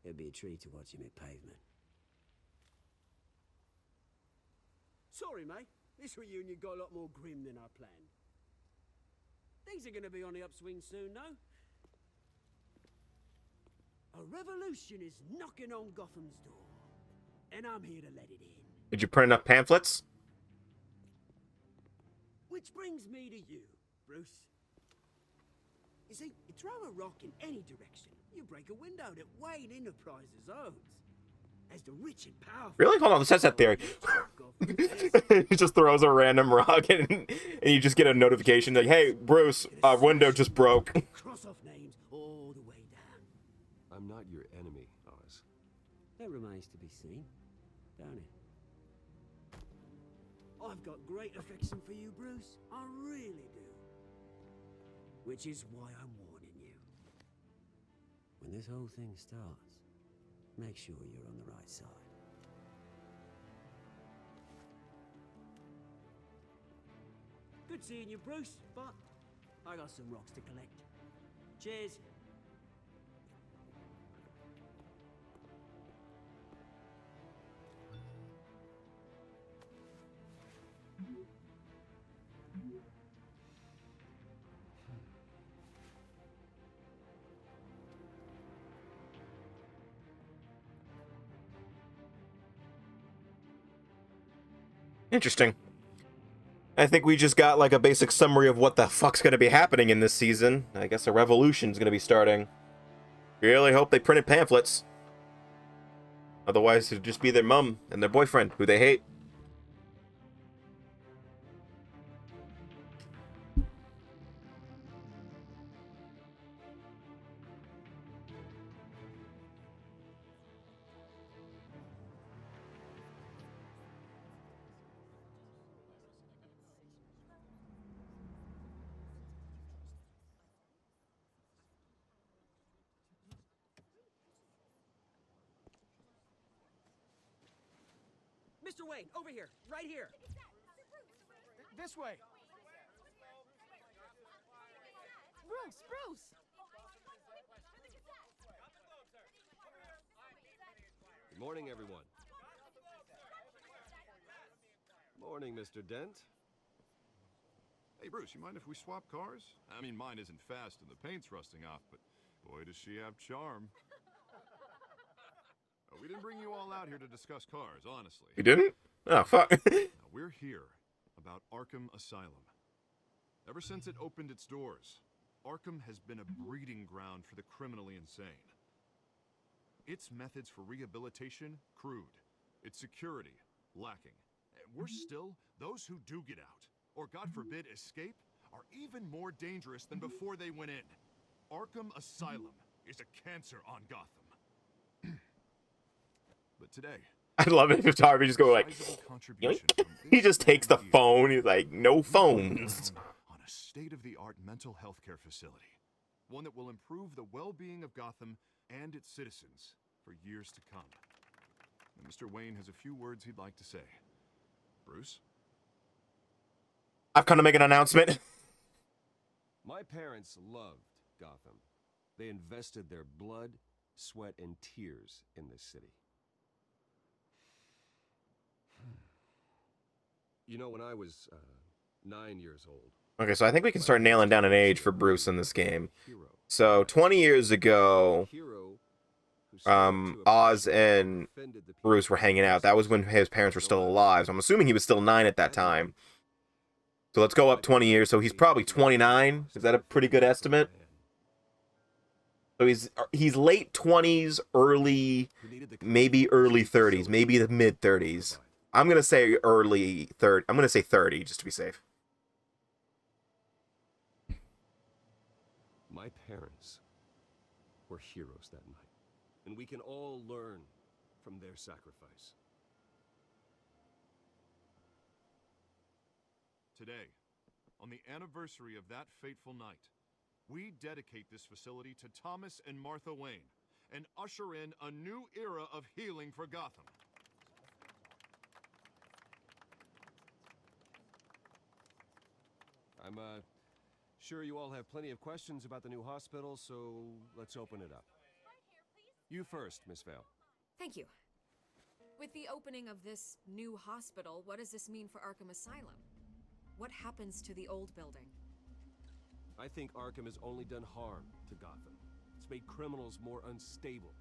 it'll be a treat to watch him hit pavement. Sorry, mate. This reunion got a lot more grim than I planned. Things are gonna be on the upswing soon, no? A revolution is knocking on Gotham's door, and I'm here to let it in. Did you print enough pamphlets? Which brings me to you, Bruce. You see, you throw a rock in any direction, you break a window that Wayne Enterprises owns. As the rich and powerful... Really? Hold on, this has that theory. He just throws a random rock and you just get a notification like, hey, Bruce, our window just broke. Cross off names all the way down. I'm not your enemy, Oz. That remains to be seen, don't it? I've got great affection for you, Bruce. I really do. Which is why I'm warning you. When this whole thing starts, make sure you're on the right side. Good seeing you, Bruce, but I got some rocks to collect. Cheers. Interesting. I think we just got like a basic summary of what the fuck's gonna be happening in this season. I guess a revolution's gonna be starting. Really hope they printed pamphlets. Otherwise, it'd just be their mum and their boyfriend, who they hate. Mr. Wayne, over here, right here. This way. Bruce! Good morning, everyone. Morning, Mr. Dent. Hey, Bruce, you mind if we swap cars? I mean, mine isn't fast and the paint's rusting off, but boy, does she have charm. We didn't bring you all out here to discuss cars, honestly. You didn't? Oh, fuck. Now, we're here about Arkham Asylum. Ever since it opened its doors, Arkham has been a breeding ground for the criminally insane. Its methods for rehabilitation, crude. Its security, lacking. And worse still, those who do get out, or God forbid escape, are even more dangerous than before they went in. Arkham Asylum is a cancer on Gotham. But today, I love it if Harvey just go like, yoink. He just takes the phone. He's like, no phones. On a state-of-the-art mental health care facility, one that will improve the well-being of Gotham and its citizens for years to come. And Mr. Wayne has a few words he'd like to say. Bruce? I've come to make an announcement. My parents loved Gotham. They invested their blood, sweat, and tears in this city. You know, when I was 9 years old... Okay, so I think we can start nailing down an age for Bruce in this game. So, 20 years ago... Hero who swore to a Oz project and that offended the Bruce were people hanging out. That was when his parents were still alive. So I'm assuming he was still 9 at that time. So let's go up 20 years. So he's probably 29. Is that a pretty good estimate? So he's late 20s, maybe early 30s, maybe the mid 30s. I'm gonna say early 30. I'm gonna say 30 just to be safe. My parents were heroes that night, and we can all learn from their sacrifice. Today, on the anniversary of that fateful night, we dedicate this facility to Thomas and Martha Wayne and usher in a new era of healing for Gotham. I'm sure you all have plenty of questions about the new hospital, so let's open it up. You first, Miss Vale. Thank you. With the opening of this new hospital, what does this mean for Arkham Asylum? What happens to the old building? I think Arkham has only done harm to Gotham. It's made criminals more unstable,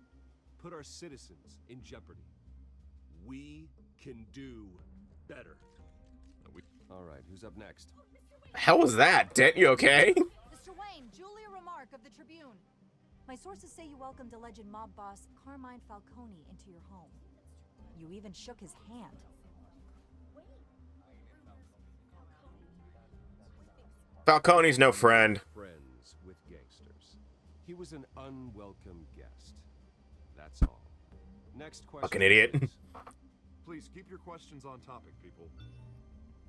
put our citizens in jeopardy. We can do better. All right, who's up next? How was that? Dent, you okay? Mr. Wayne, Julia Remark of the Tribune. My sources say you welcomed alleged mob boss Carmine Falcone into your home. You even shook his hand. Falcone's no friend. Friends with gangsters. He was an unwelcome guest. That's all. Next question. Fucking idiot. Please keep your questions on topic, people.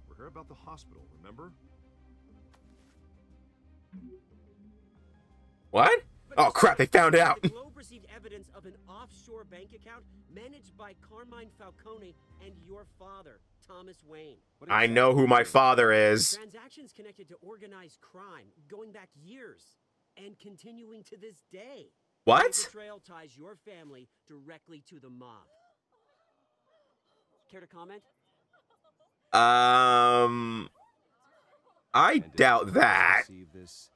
We're here about the hospital, remember? What? Oh crap, they found out. The Globe received evidence of an offshore bank account managed by Carmine Falcone and your father, Thomas Wayne. I know who my father is. Transactions connected to organized crime going back years and continuing to this day. What? The trail ties your family directly to the mob. Care to comment? I doubt that. See this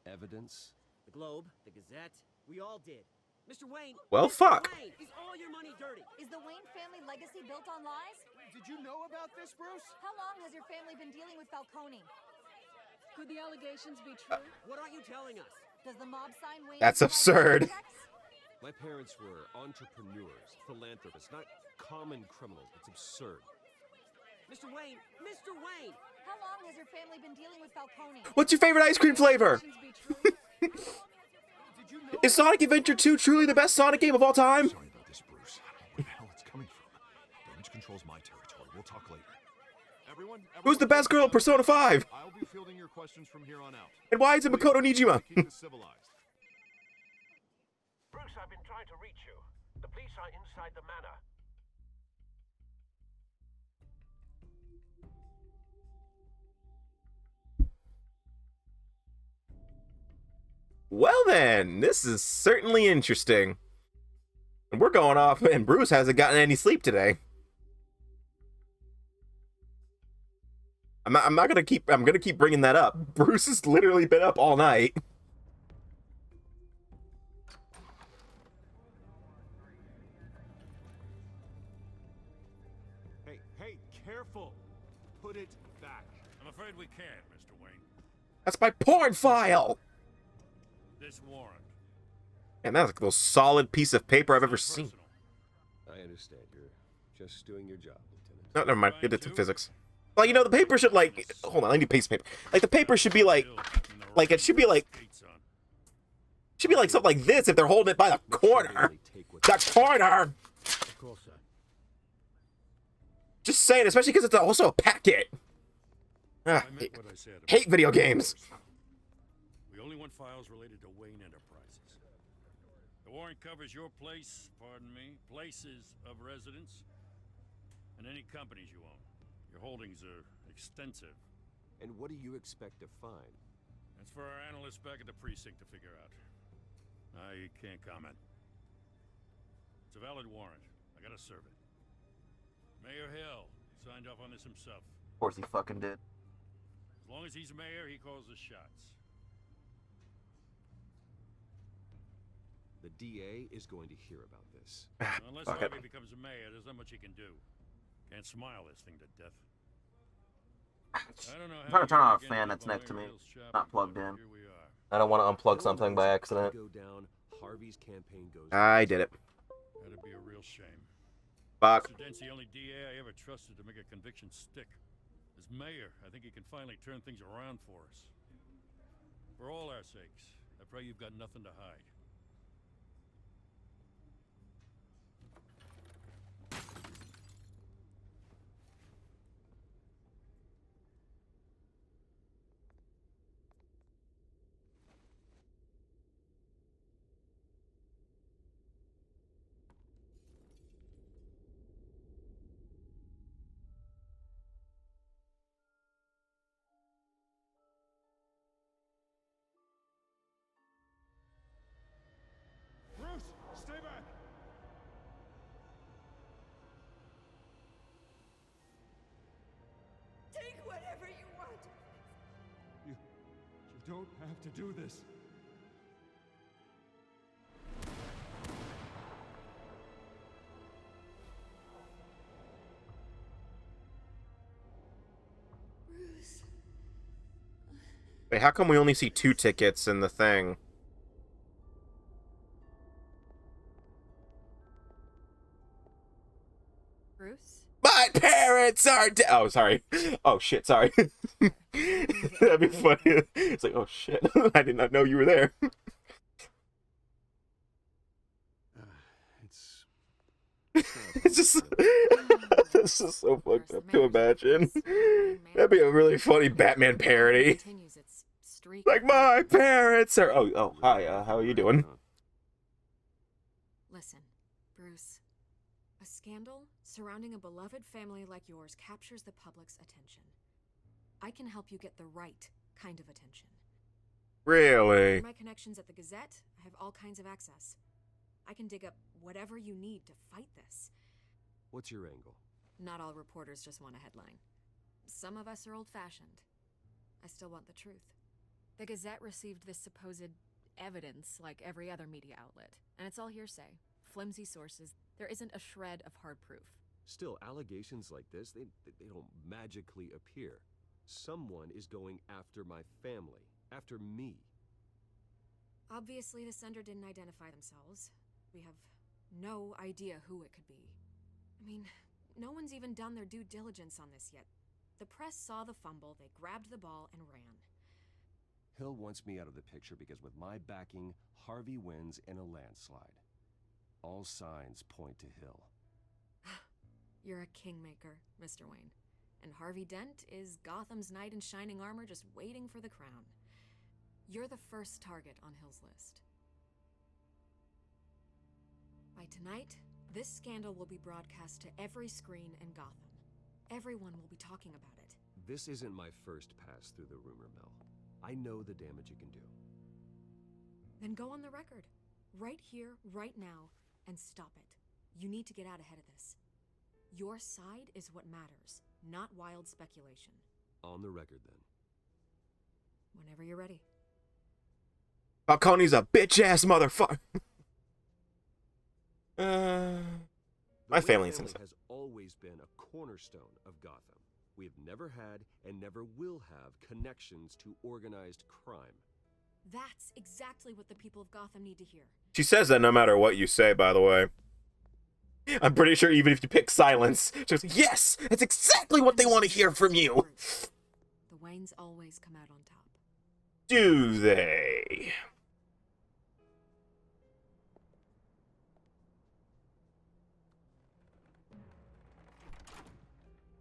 evidence? The Globe, the Gazette, we all did. Mr. Wayne. Well, Mr. fuck. Wayne, is all your money dirty? Is the Wayne family legacy built on lies? Did you know about this, Bruce? How long has your family been dealing with Falcone? Could the allegations be true? What aren't you telling us? Does the mob sign Wayne? That's absurd. My parents were entrepreneurs, philanthropists, not common criminals. It's absurd. Mr. Wayne! Mr. Wayne! How long has your family been dealing with Falcone? What's your favorite ice cream flavor? Is Sonic Adventure 2 truly the best Sonic game of all time? Sorry about this, Bruce. Where the hell it's coming from? Damage control's my territory. We'll talk later. Everyone Who's the best girl in Persona 5? I'll be fielding your questions from here on out. And why is it Makoto Nijima? Keep this civilized. Bruce, I've been trying to reach you. The police are inside the manor. Well then, this is certainly interesting. And we're going off, and Bruce hasn't gotten any sleep today. I'm gonna keep bringing that up. Bruce has literally been up all night. Hey, careful! Put it back. I'm afraid we can't, Mr. Wayne. That's my porn file! This warrant. And that's like the most solid piece of paper I've ever seen. I understand. You're just doing your job, Lieutenant. No, never mind. It did some physics. Like, you know, the paper should, like... Hold on, I need a piece of paper. Like, the paper should be, like... Like, it should be, like... Should be, like, something like this if they're holding it by the corner. The corner! Of course, sir. Just saying, especially because it's also a packet. Ah, hate video games. We only want files related to Wayne Enterprises. The warrant covers your place, pardon me, places of residence, and any companies you own. Your holdings are extensive. And what do you expect to find? That's for our analysts back at the precinct to figure out. I can't comment. It's a valid warrant. I gotta serve it. Mayor Hill signed off on this himself. Of course he fucking did. As long as he's mayor, he calls the shots. The DA is going to hear about this. Unless Fuck it. Harvey becomes mayor, there's not much he can do. Can't smile this thing to death. I don't know I'm how trying to turn you on a get fan into that's next to me. Bill's shop, Not but plugged in. here we are. I don't want to unplug Bill something by wants it to accident. Go down. Harvey's campaign goes. I did it. That'd be a real shame. Fuck. Mr. Dent's the only DA I ever trusted to make a conviction stick. As mayor, I think he can finally turn things around for us. For all our sakes, I pray you've got nothing to hide. Bruce, stay back! Take whatever you want. You don't have to do this. Bruce. Wait, how come we only see 2 tickets in the thing? Bruce? My parents are dead. Oh, sorry. Oh, shit, sorry. That'd be funny. It's like, oh, shit. I did not know you were there. It's just... This is so fucked up to imagine. That'd be a really funny Batman parody. Like, my parents are... Oh, hi, how are you doing? Listen, Bruce. A scandal surrounding a beloved family like yours captures the public's attention. I can help you get the right kind of attention. Really? Through my connections at the Gazette, I have all kinds of access. I can dig up whatever you need to fight this. What's your angle? Not all reporters just want a headline. Some of us are old-fashioned. I still want the truth. The Gazette received this supposed evidence like every other media outlet, and it's all hearsay. Flimsy sources. There isn't a shred of hard proof. Still, allegations like this, they don't magically appear. Someone is going after my family, after me. Obviously, the sender didn't identify themselves. We have no idea who it could be. I mean, no one's even done their due diligence on this yet. The press saw the fumble, they grabbed the ball and ran. Hill wants me out of the picture because with my backing, Harvey wins in a landslide. All signs point to Hill. You're a kingmaker, Mr. Wayne. And Harvey Dent is Gotham's knight in shining armor just waiting for the crown. You're the first target on Hill's list. By tonight, this scandal will be broadcast to every screen in Gotham. Everyone will be talking about it. This isn't my first pass through the rumor mill. I know the damage it can do. Then go on the record. Right here, right now, and stop it. You need to get out ahead of this. Your side is what matters, not wild speculation. On the record, then. Whenever you're ready. Falcone's a bitch-ass motherfucker. My family has since always been a cornerstone of Gotham. We have never had and never will have connections to organized crime. That's exactly what the people of Gotham need to hear. She says that no matter what you say, by the way. I'm pretty sure even if you pick silence, she goes, yes, that's exactly what they want to hear from you. The Waynes always come out on top. Do they?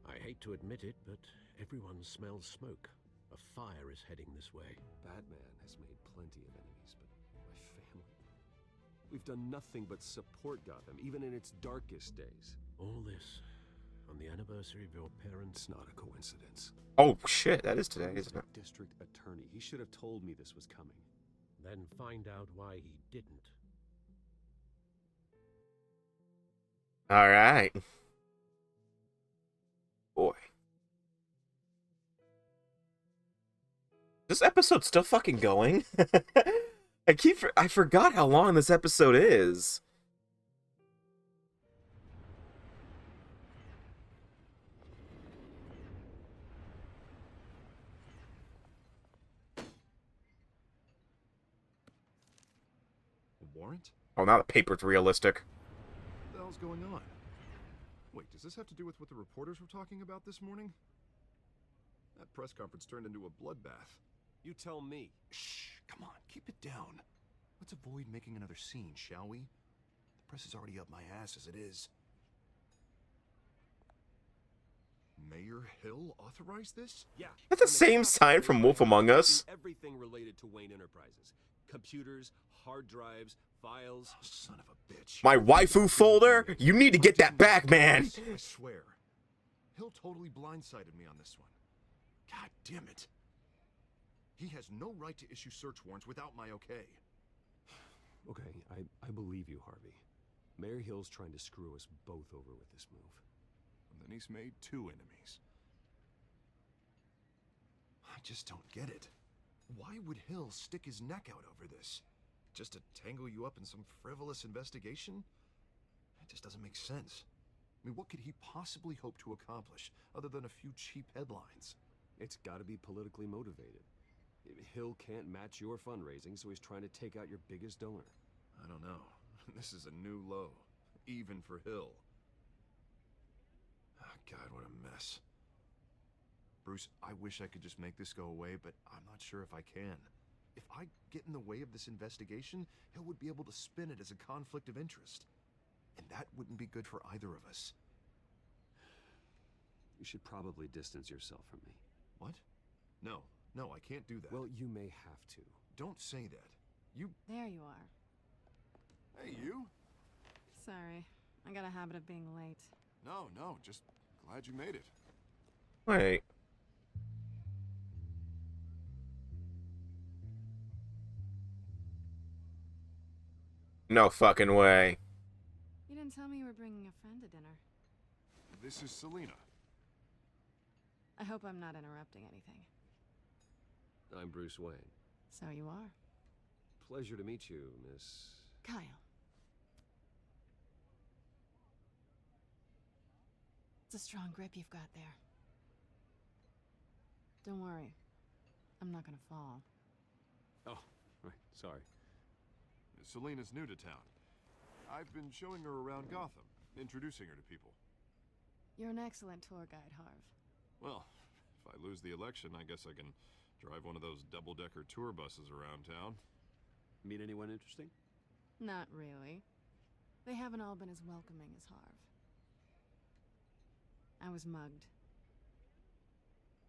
I hate to admit it, but everyone smells smoke. A fire is heading this way. Batman has made plenty of enemies, but my family... We've done nothing but support Gotham, even in its darkest days. All this on the anniversary of your parents' It's not a coincidence. Oh, shit, that is today, isn't it? District attorney. He should have told me this was coming. Then find out why he didn't. All right. Boy. This episode's still fucking going. I forgot how long this episode is. A warrant? Oh, now the paper's realistic. What the hell's going on? Wait, does this have to do with what the reporters were talking about this morning? That press conference turned into a bloodbath. You tell me. Shh, come on, keep it down. Let's avoid making another scene, shall we? The press is already up my ass as it is. Mayor Hill authorized this? Yeah. That's the same sign from Wolf Among Us. Everything related to Wayne Enterprises. Computers, hard drives, files. Oh, son of a bitch. My waifu folder? You need to get that back, man. I swear. Hill totally blindsided me on this one. God damn it. He has no right to issue search warrants without my okay. Okay, I believe you, Harvey. Mayor Hill's trying to screw us both over with this move. And then he's made 2 enemies. I just don't get it. Why would Hill stick his neck out over this? Just to tangle you up in some frivolous investigation? It just doesn't make sense. I mean, what could he possibly hope to accomplish other than a few cheap headlines? It's got to be politically motivated. Hill can't match your fundraising, so he's trying to take out your biggest donor. I don't know. This is a new low, even for Hill. Oh, God, what a mess. Bruce, I wish I could just make this go away, but I'm not sure if I can. If I get in the way of this investigation, Hill would be able to spin it as a conflict of interest. And that wouldn't be good for either of us. You should probably distance yourself from me. What? No, I can't do that. Well, you may have to. Don't say that. You... There you are. Hey, you? Sorry. I got a habit of being late. No, just glad you made it. Wait. No fucking way. You didn't tell me you were bringing a friend to dinner. This is Selena. I hope I'm not interrupting anything. I'm Bruce Wayne. So you are. Pleasure to meet you, Miss... Kyle. It's a strong grip you've got there. Don't worry. I'm not gonna fall. Oh, right, sorry. Selena's new to town. I've been showing her around Gotham, introducing her to people. You're an excellent tour guide, Harv. Well, if I lose the election, I guess I can drive one of those double-decker tour buses around town. Meet anyone interesting? Not really. They haven't all been as welcoming as Harv. I was mugged.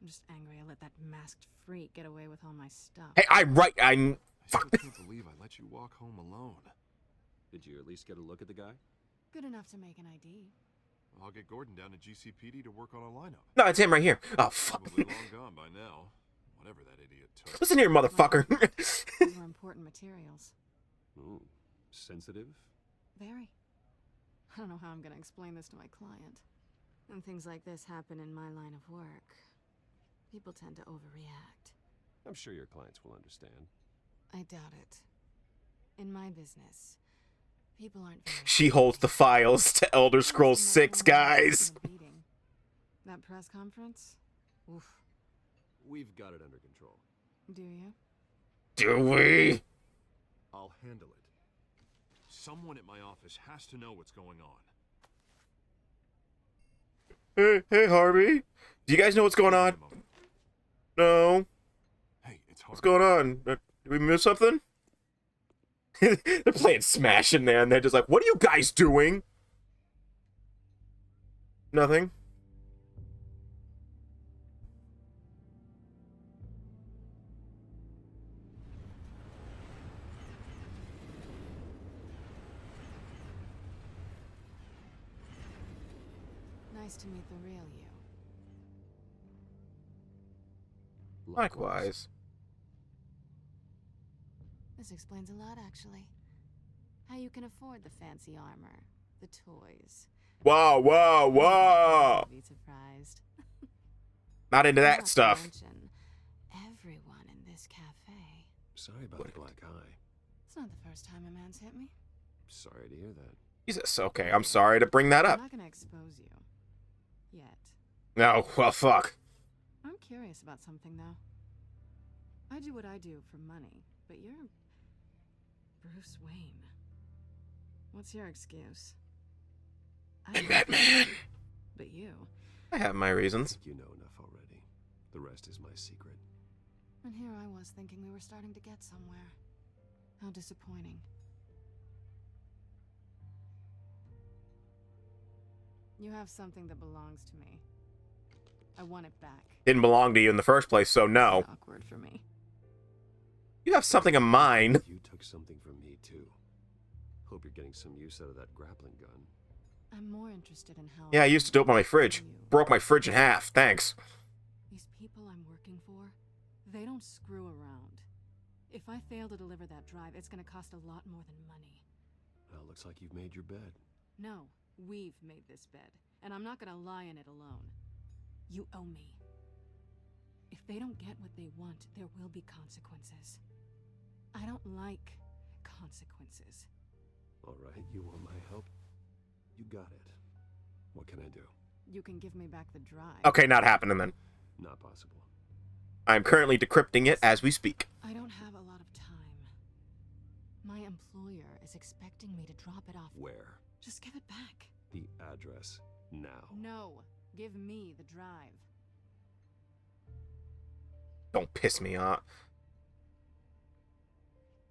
I'm just angry I let that masked freak get away with all my stuff. Hey, I'm... I still can't believe I let you walk home alone. Did you at least get a look at the guy? Good enough to make an ID. I'll get Gordon down to GCPD to work on a lineup. No, it's him right here. Oh, fuck. Probably long gone by now. Whatever that idiot took. Listen here, motherfucker. These were important materials. Ooh, sensitive? Very. I don't know how I'm gonna explain this to my client. When things like this happen in my line of work, people tend to overreact. I'm sure your clients will understand. I doubt it. In my business, people aren't very... She holds the files to Elder Scrolls 6, guys. That press conference? Oof. We've got it under control. Do you? Do we? I'll handle it. Someone at my office has to know what's going on. Hey, Harvey. Do you guys know what's going on? No. Hey, it's Harvey. What's going on? Did we miss something? They're playing Smash in there, and they're just like, what are you guys doing? Nothing. Nice to meet the real you. Likewise. This explains a lot, actually. How you can afford the fancy armor, the toys. Whoa, whoa, whoa! Be surprised. Not into that Not to stuff. mention everyone in this cafe. Sorry about the black eye. It's not the first time a man's hit me. Sorry to hear that. Jesus, okay, I'm sorry to bring that I'm up. not gonna expose you. Yet. No, well, fuck. I'm curious about something, though. I do what I do for money, but you're... Bruce Wayne. What's your excuse? I'm Batman. But you... I have my reasons. You know enough already. The rest is my secret. And here I was thinking we were starting to get somewhere. How disappointing. You have something that belongs to me. I want it back. Didn't belong to you in the first place, so no. It's awkward for me. You have something of mine. You took something from me, too. Hope you're getting some use out of that grappling gun. I'm more interested in how... Yeah, I used to dope on my fridge. Broke my fridge in half. Thanks. These people I'm working for, they don't screw around. If I fail to deliver that drive, it's gonna cost a lot more than money. Well, looks like you've made your bed. No, we've made this bed, and I'm not gonna lie in it alone. You owe me. If they don't get what they want, there will be consequences. I don't like consequences. All right, you want my help? You got it. What can I do? You can give me back the drive. Okay, not happening then. Not possible. I'm currently decrypting it as we speak. I don't have a lot of time. My employer is expecting me to drop it off. Where? Just give it back. The address. Now. No, give me the drive. Don't piss me off.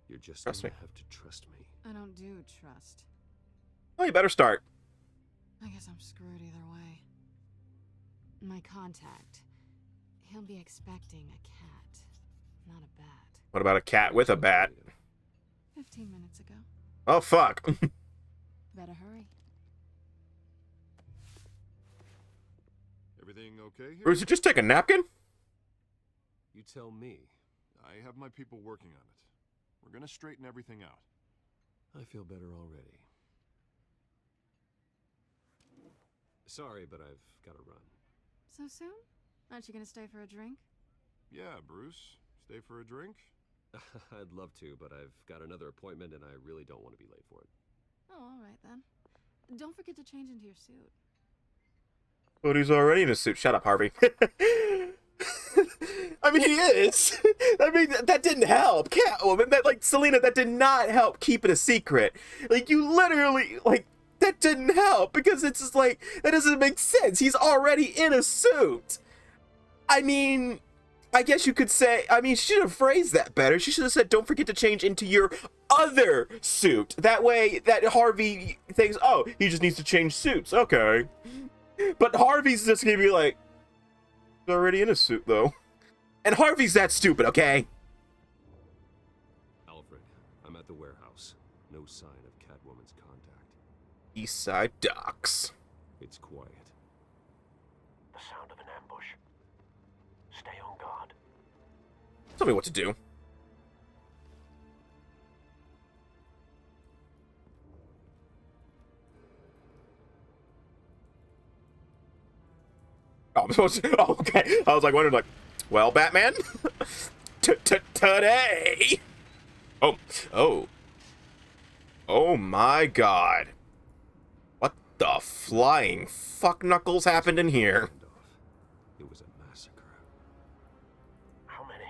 You're just Trust gonna me. have to trust me. I don't do trust. Well, you better start. I guess I'm screwed either way. My contact. He'll be expecting a cat, not a bat. What about a cat with a bat? 15 minutes ago. Oh, fuck. Better hurry. Everything okay here? Bruce, you just take a napkin? You tell me. I have my people working on it. We're gonna straighten everything out. I feel better already. Sorry, but I've got to run. So soon? Aren't you gonna stay for a drink? Yeah, Bruce. Stay for a drink? I'd love to, but I've got another appointment and I really don't want to be late for it. Oh, all right then. Don't forget to change into your suit. But he's already in a suit. Shut up, Harvey. I mean, he is. I mean, that didn't help. Catwoman, that, like, Selena, that did not help keep it a secret. Like, you literally, like, that didn't help because it's just like, that doesn't make sense. He's already in a suit. I mean, I guess you could say, I mean, she should have phrased that better. She should have said, don't forget to change into your other suit. That way, that Harvey thinks, oh, he just needs to change suits. Okay. But Harvey's just gonna be like, he's already in a suit, though. And Harvey's that stupid, okay? Alfred, I'm at the warehouse. No sign of Catwoman's contact. East Side Docks. It's quiet. The sound of an ambush. Stay on guard. Tell me what to do. Oh, I'm supposed to, oh, okay. I was like wondering, like, well, Batman, today. Oh my God. What the flying fuck knuckles happened in here? It was a massacre. How many?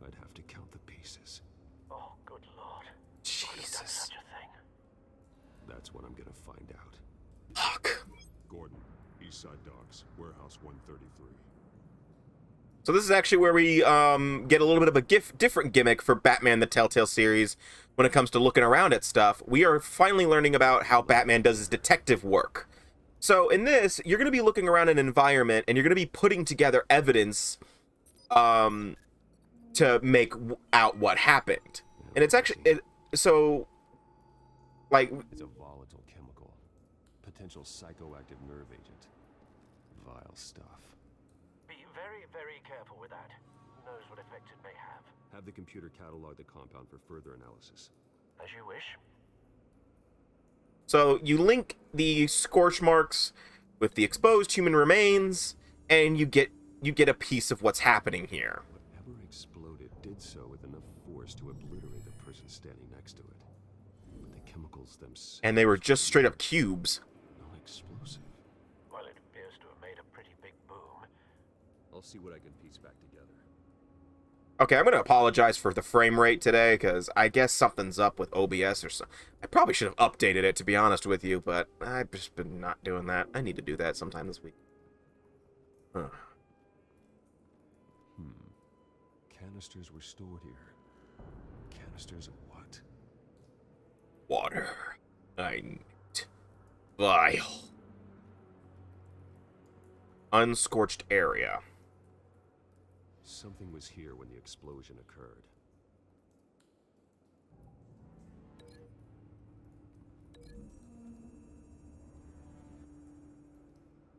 I'd have to count the pieces. Oh, good lord. Who would have done such a thing? That's what I'm gonna find out. Fuck. Gordon, East Side Docks, Warehouse 133. So this is actually where we get a little bit of a different gimmick for Batman the Telltale series when it comes to looking around at stuff. We are finally learning about how Batman does his detective work. So in this, you're going to be looking around an environment and you're going to be putting together evidence to make out what happened. And it's actually so like it's a volatile chemical, potential psychoactive nerve agent. Vile stuff. Be very, very careful with that. Who knows what effect it may have. Have the computer catalog the compound for further analysis. As you wish. So you link the scorch marks with the exposed human remains, and you get a piece of what's happening here. Whatever exploded did so with enough flares to obliterate the person standing next to it. But the chemicals themselves... And they were just straight up cubes. Non-explosive. Well, it appears to have made a pretty big boom. I'll see what I can piece back together. Okay, I'm going to apologize for the frame rate today, because I guess something's up with OBS or something. I probably should have updated it, to be honest with you, but I've just been not doing that. I need to do that sometime this week. Huh. Canisters were stored here. Canisters of what? Water. I need vial. Unscorched area. Something was here when the explosion occurred.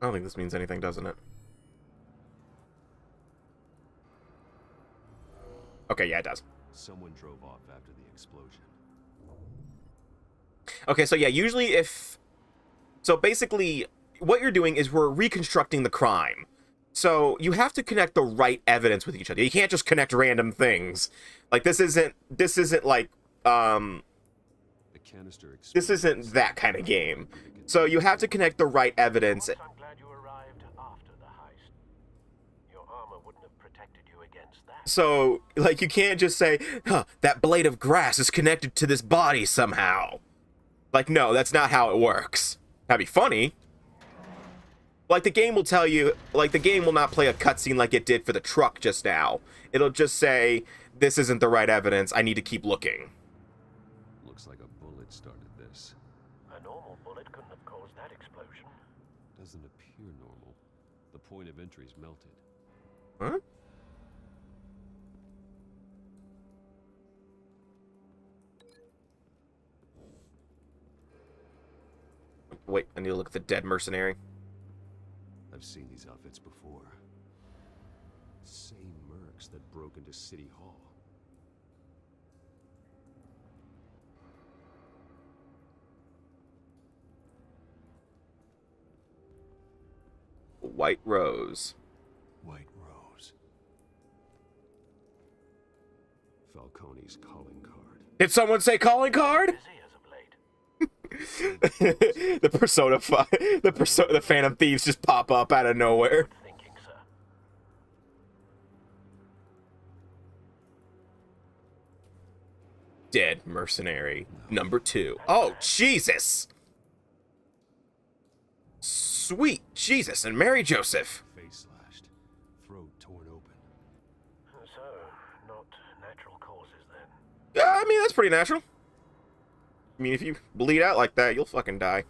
I don't think this means anything, doesn't it? Okay, yeah, it does. Someone drove off after the explosion. Okay, so yeah, usually if... So basically, what you're doing is we're reconstructing the crime. So you have to connect the right evidence with each other. You can't just connect random things. Like, this isn't like, this isn't that kind of game. So you have to connect the right evidence. I'm glad you arrived after the heist. Your armor wouldn't have protected you against that. So, like, you can't just say, huh, that blade of grass is connected to this body somehow. Like, no, that's not how it works. That'd be funny. Like, the game will tell you, like, the game will not play a cutscene like it did for the truck just now. It'll just say, this isn't the right evidence, I need to keep looking. Looks like a bullet started this. A normal bullet couldn't have caused that explosion. Doesn't appear normal. The point of entry's melted. Huh? Wait, I need to look at the dead mercenary. I've seen these outfits before. Same mercs that broke into City Hall. White Rose. White Rose. Falcone's calling card. Did someone say calling card? The Persona 5, the Phantom Thieves just pop up out of nowhere. Thinking, sir. Dead mercenary number 2. Oh, Jesus! Sweet Jesus and Mary Joseph. Face slashed, throat torn open. So, not natural causes then. Yeah, I mean, that's pretty natural. I mean, if you bleed out like that, you'll fucking die.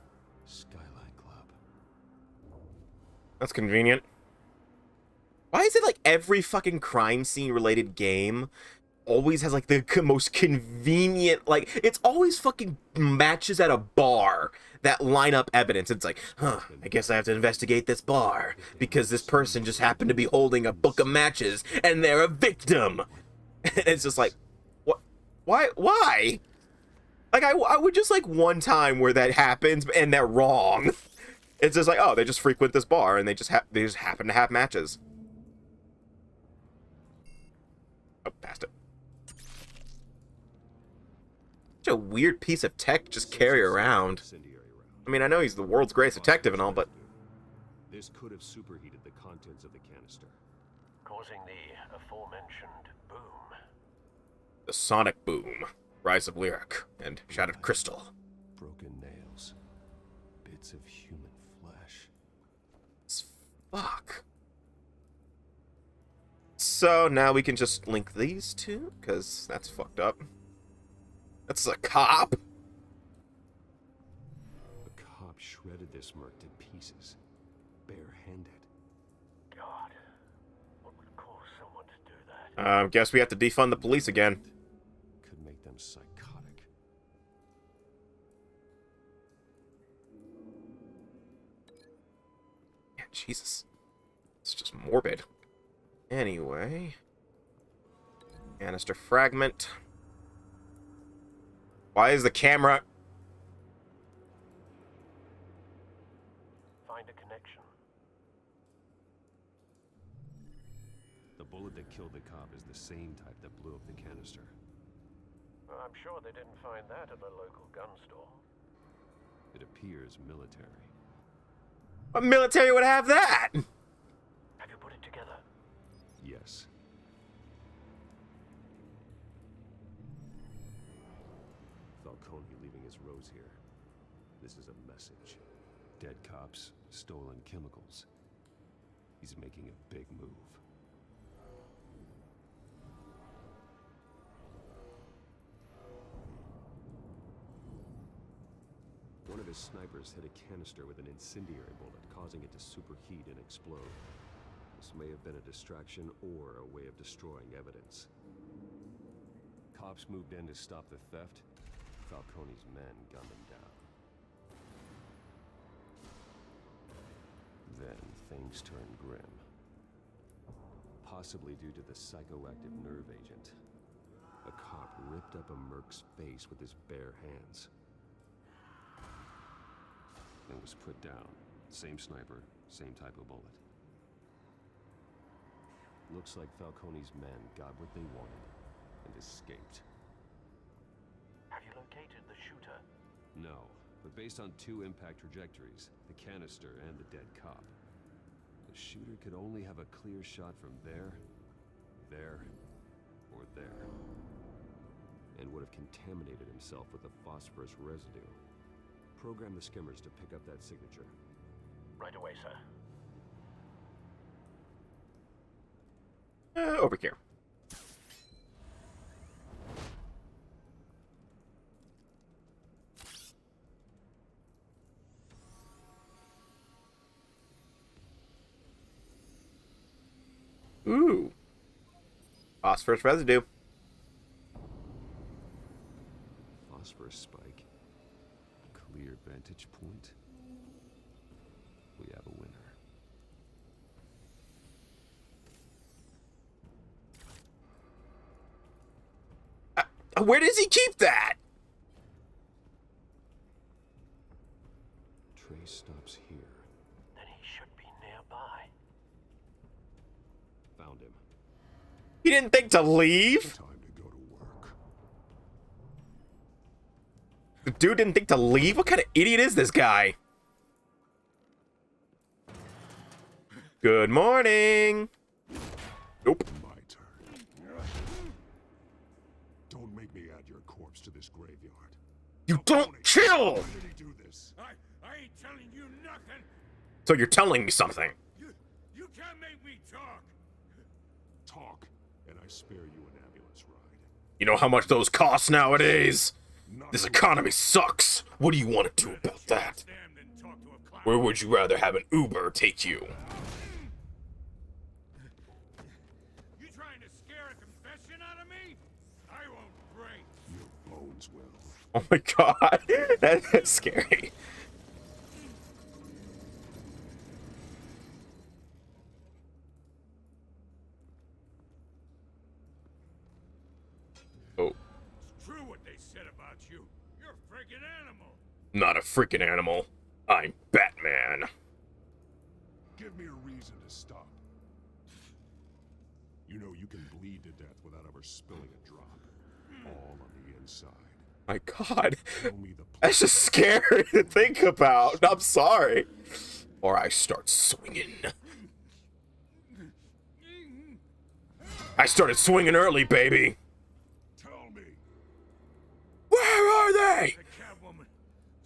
Skyline Club. That's convenient. Why is it like every fucking crime scene related game always has like the most convenient, like, it's always fucking matches at a bar that line up evidence. It's like, huh, I guess I have to investigate this bar because this person just happened to be holding a book of matches and they're a victim. It's just like, what? Why? Like, I would just like one time where that happens and they're wrong. It's just like, oh, they just frequent this bar and they just happen to have matches. Oh, passed it. Such a weird piece of tech to just carry around. I mean, I know he's the world's greatest detective and all, but... This could have superheated the contents of the canister, causing the aforementioned boom. The sonic boom. Rise of Lyric and Shattered Crystal. Broken nails. Bits of human flesh. Fuck. So now we can just link these two, because that's fucked up. That's a cop. A cop shredded this merc to pieces, barehanded. God, what would cause someone to do that? Guess we have to defund the police again. Could make them psychotic. Yeah, Jesus. It's just morbid. Anyway. Canister fragment. Why is the camera... Find a connection. The bullet that killed the cop is the same type that blew up the canister. I'm sure they didn't find that at a local gun store. It appears military. What military would have that? Have you put it together? Yes. Falcone leaving his rose here. This is a message. Dead cops, stolen chemicals. He's making a big move. One of his snipers hit a canister with an incendiary bullet, causing it to superheat and explode. This may have been a distraction or a way of destroying evidence. Cops moved in to stop the theft. Falcone's men gunned him down. Then things turned grim. Possibly due to the psychoactive nerve agent. A cop ripped up a merc's face with his bare hands. Then was put down. Same sniper, same type of bullet. Looks like Falcone's men got what they wanted and escaped. Have you located the shooter? No, but based on two impact trajectories, the canister and the dead cop, the shooter could only have a clear shot from there, or there, and would have contaminated himself with the phosphorus residue. Program the skimmers to pick up that signature. Right away, sir. Over here. Ooh. Phosphorus residue. Phosphorus spike. Clear vantage point. We have a winner. Where does he keep that? Trace stops here. Then he should be nearby. Found him. He didn't think to leave? Time to go to work. The dude didn't think to leave? What kind of idiot is this guy? Good morning. Nope. My turn. Don't make me add your corpse to this graveyard. You don't chill! Why did he do this? I ain't telling you nothing. So you're telling me something. You can't make me talk. Talk, and I spare you an ambulance ride. You know how much those cost nowadays? Not This economy sucks. What do you want to do about that? Stand and talk to a clown. Where would you rather have an Uber take you? You trying to scare a confession out of me? I won't break. your bones will. Oh my god, that's scary. Oh, It's true what they said about you. You're a friggin' animal. not a freaking animal. I'm Batman. Give me a reason to stop. You know you can bleed to death without ever spilling a drop. All on the inside. My god, Tell me the that's just scary to think about. I'm sorry. Or I start swinging. I started swinging early, baby. Tell me. Where are they? The catwoman.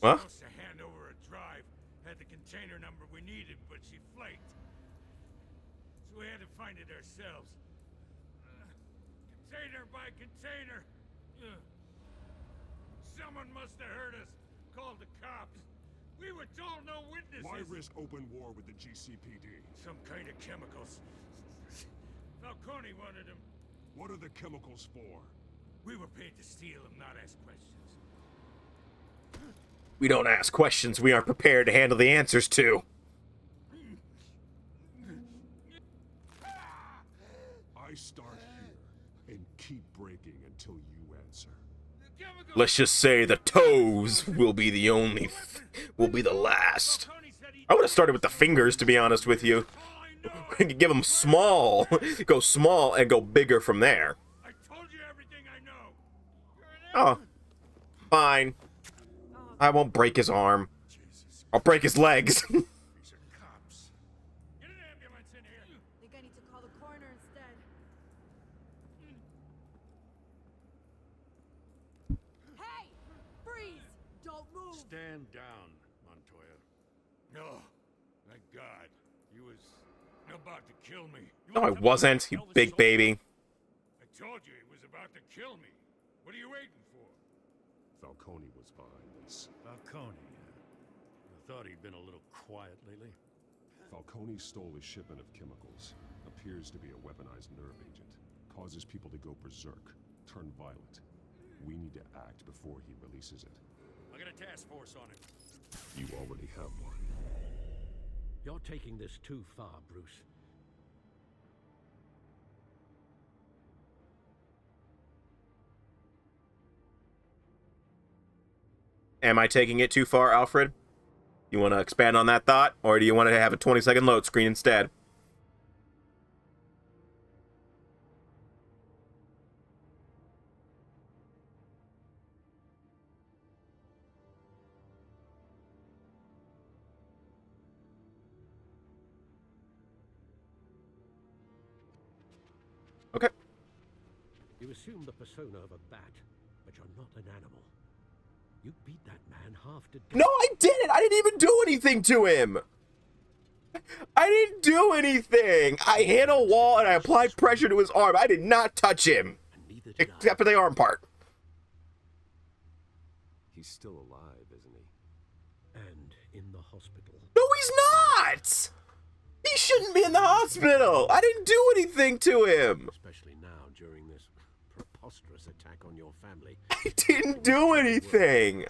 What? Supposed to hand over a drive. Had the container number we needed, but she flaked. So we had to find it ourselves. Container by container. Someone must have heard us. Called the cops. We were told no witnesses. Why risk open war with the GCPD? Some kind of chemicals. Falcone wanted them. What are the chemicals for? We were paid to steal them, not ask questions. We don't ask questions we aren't prepared to handle the answers to. I start here and keep breaking until you answer. Let's just say the toes will be the last. I would have started with the fingers, to be honest with you. We could give them small, go small, and go bigger from there. I told you everything I know. You're an Oh, fine. I won't break his arm. I'll break his legs. These are cops. Get an ambulance in here. Think I need to call the coroner instead. Hey! Freeze! Don't move! Stand down, Montoya. No, thank God. He was about to kill me. No, I wasn't, you big baby. I told you he was about to kill me. What are you waiting for? Falcone was behind this. Falcone. I thought he'd been a little quiet lately. Falcone stole a shipment of chemicals. Appears to be a weaponized nerve agent. Causes people to go berserk, turn violent. We need to act before he releases it. I got a task force on it. You already have one. You're taking this too far, Bruce. Am I taking it too far, Alfred? You want to expand on that thought? Or do you want to have a 20-second load screen instead? Okay. You assume the persona of a bat, but you're not an animal. You beat that man half to death. No, I didn't! I didn't even do anything to him! I didn't do anything! I hit a wall and I applied pressure to his arm. I did not touch him! Except for the arm part. He's still alive, isn't he? And in the hospital. No, he's not! He shouldn't be in the hospital! I didn't do anything to him! Especially now, during this preposterous attack on your family. I didn't do anything!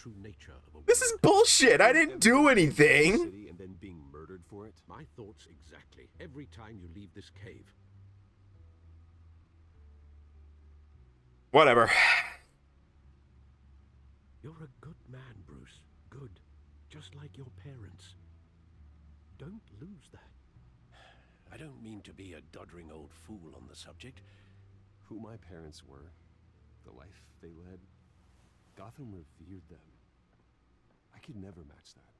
This is bullshit! I didn't do anything! And then being murdered for it? My thoughts exactly. Every time you leave this cave. Whatever. You're a good man, Bruce. Good. Just like your parents. Don't lose that. I don't mean to be a doddering old fool on the subject. Who my parents were, the life they led, Gotham revered them. I could never match that.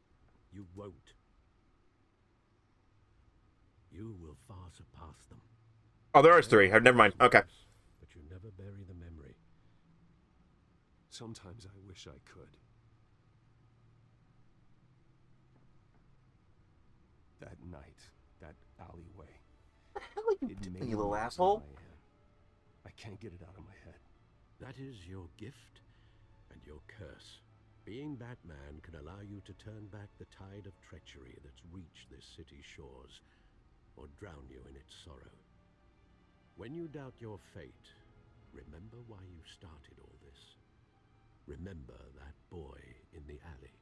You won't. You will far surpass them. Oh, there are three. Never mind. Okay. But you never bury the memory. Sometimes I wish I could. That night, that alleyway. What the hell are you doing, you little asshole? I can't get it out of my head. That is your gift and your curse. Being Batman can allow you to turn back the tide of treachery that's reached this city's shores, or drown you in its sorrow. When you doubt your fate, remember why you started all this. Remember that boy in the alley.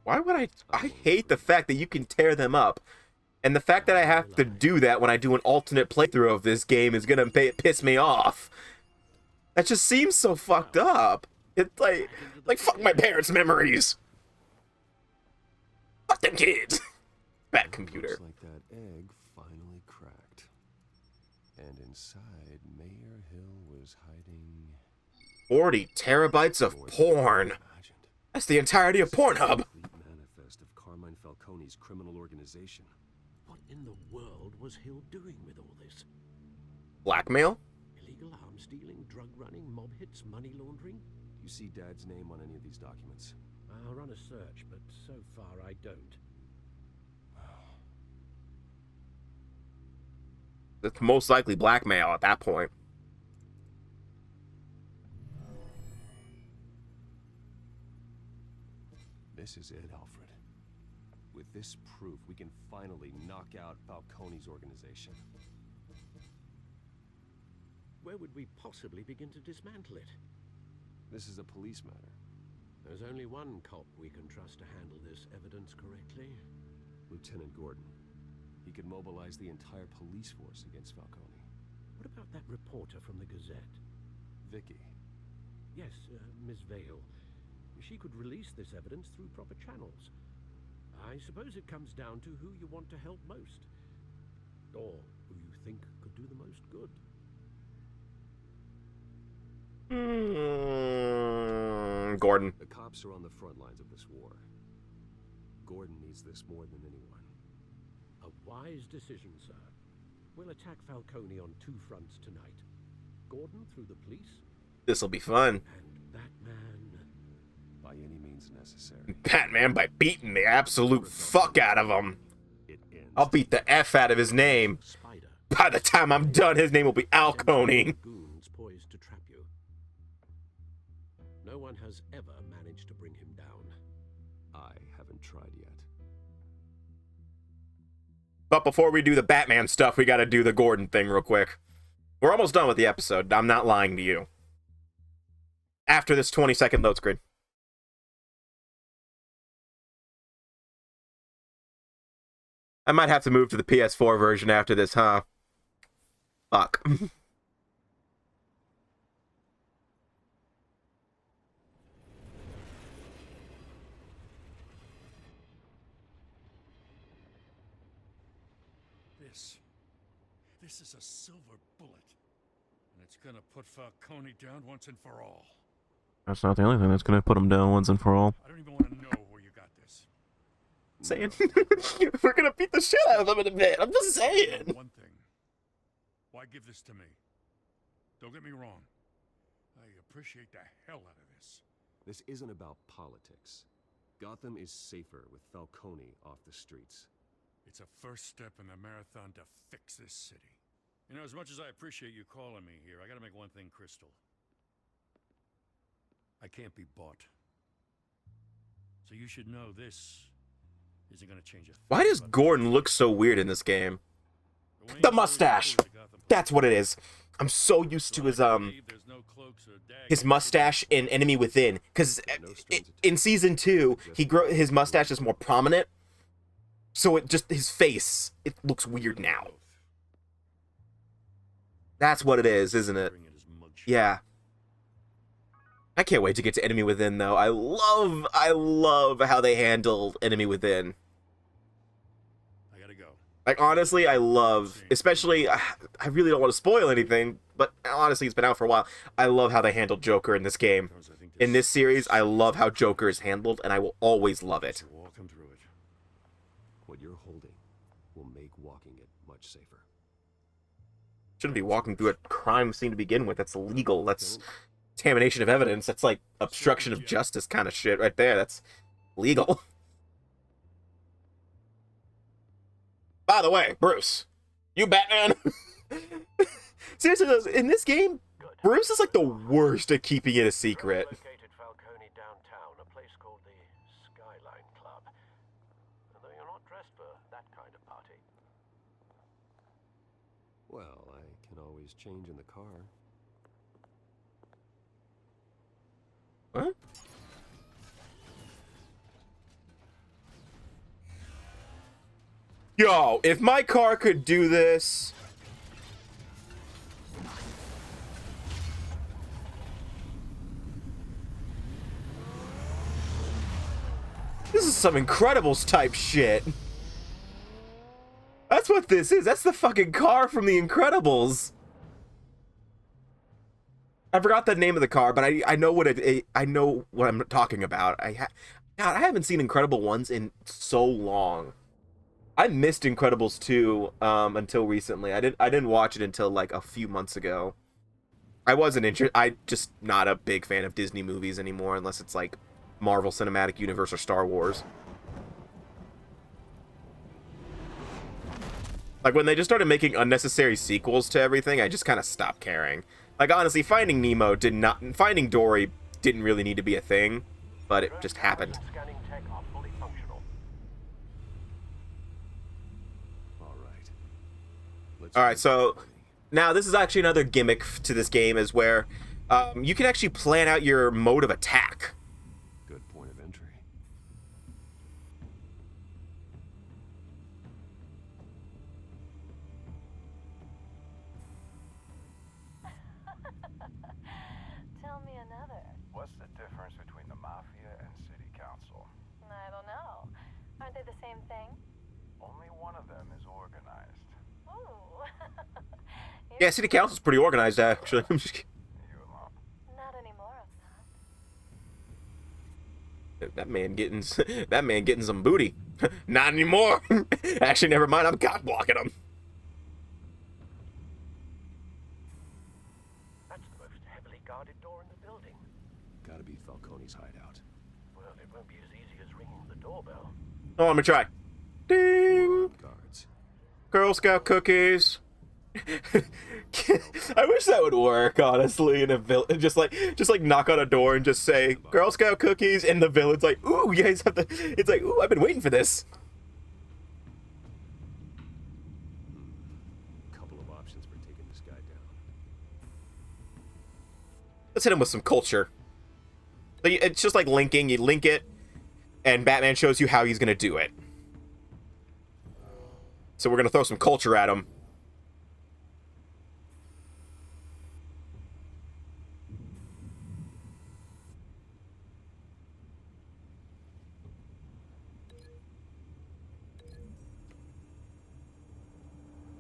Why would I hate the fact that you can tear them up. And the fact that I have to do that when I do an alternate playthrough of this game is gonna piss me off. That just seems so fucked up. It's like fuck my parents' memories. Fuck them kids. Bad computer. Looks like that egg finally cracked. And inside, Mayor Hill was hiding 40 terabytes of porn. That's the entirety of Pornhub. Manifest of Carmine Falcone's criminal organization. What in the world was Hill doing with all this? Blackmail? Illegal arms dealing, drug running, mob hits, money laundering? You see Dad's name on any of these documents? I'll run a search, but so far I don't. That's most likely blackmail at that point. This is it, Alfred. With this proof, we can finally knock out Falcone's organization. Where would we possibly begin to dismantle it? This is a police matter. There's only one cop we can trust to handle this evidence correctly. Lieutenant Gordon. He could mobilize the entire police force against Falcone. What about that reporter from the Gazette? Vicky. Yes, Miss Vale. She could release this evidence through proper channels. I suppose it comes down to who you want to help most. Or who you think could do the most good. Gordon. The cops are on the front lines of this war. Gordon needs this more than anyone. A wise decision, sir. We'll attack Falcone on 2 fronts tonight. Gordon through the police. This'll be fun. And Batman. By any means necessary. Batman by beating the absolute fuck out of him. I'll beat the F out of his name. Spider. By the time I'm done, his name will be Falcone. Goons poised to trap you. No one has ever managed to bring him down. I haven't tried yet. But before we do the Batman stuff, we gotta do the Gordon thing real quick. We're almost done with the episode. I'm not lying to you. After this 20-second load screen. I might have to move to the PS4 version after this, huh? Fuck. This is a silver bullet. And it's gonna put Falcone down once and for all. That's not the only thing that's gonna put him down once and for all. I don't even want to know where you got this. Saying we're gonna beat the shit out of them in a bit. I'm just saying. One thing. Why give this to me? Don't get me wrong. I appreciate the hell out of this. This isn't about politics. Gotham is safer with Falcone off the streets. It's a first step in the marathon to fix this city. You know, as much as I appreciate you calling me here, I gotta make one thing crystal. I can't be bought. So you should know this isn't gonna change a thing. Why does Gordon look so weird in this game? The mustache! That's what it is. I'm so used to his mustache in Enemy Within, because in season 2 his mustache is more prominent, so his face, it looks weird now. That's what it is, isn't it? Yeah. I can't wait to get to Enemy Within, though. I love how they handled Enemy Within. I gotta go. Like, honestly, I love, especially, I really don't want to spoil anything, but honestly, it's been out for a while. I love how they handled Joker in this game. In this series, I love how Joker is handled, and I will always love it. Walking through it. What you're holding will make walking it much safer. Shouldn't be walking through a crime scene to begin with. That's illegal. That's contamination of evidence. That's like obstruction of justice kind of shit right there. That's legal. By the way, Bruce, you Batman? Seriously, though, in this game, Bruce is like the worst at keeping it a secret. Located Falcone downtown, a place called the Skyline Club. Although you're not dressed for that kind of party. Well, I can always change in the car. What? Yo, if my car could do this... This is some Incredibles type shit. That's what this is. That's the fucking car from the Incredibles. I forgot the name of the car, but I know what I know what I'm talking about. God, I haven't seen Incredible ones in so long. I missed Incredibles 2 until recently. I didn't watch it until like a few months ago. I wasn't interested. I just not a big fan of Disney movies anymore, unless it's like Marvel Cinematic Universe or Star Wars. Like when they just started making unnecessary sequels to everything, I just kind of stopped caring. Like honestly, Finding Dory didn't really need to be a thing, but it just happened. Scanning tech are fully functional. All right, so now this is actually another gimmick to this game, is where you can actually plan out your mode of attack. Good point of entry. Tell me another. What's the difference between the Mafia and City Council? I don't know. Aren't they the same thing? Only one of them is organized. Ooh. Yeah, City Council's pretty organized, actually. I'm just kidding. Not anymore, that man getting that man getting some booty. Not anymore. Actually, never mind. I'm cock blocking him. That's the most heavily guarded door in the building. Gotta be Falcone's hideout. Well, it won't be as easy as ringing the doorbell. Oh, let me try. Ding. Guards. Girl Scout cookies. I wish that would work, honestly, in a village. Just like knock on a door and just say Girl Scout cookies, and the village like, ooh, you guys have the. It's like, ooh, I've been waiting for this. Couple of options for taking this guy down. Let's hit him with some culture. It's just like linking. You link it, and Batman shows you how he's gonna do it. So we're gonna throw some culture at him.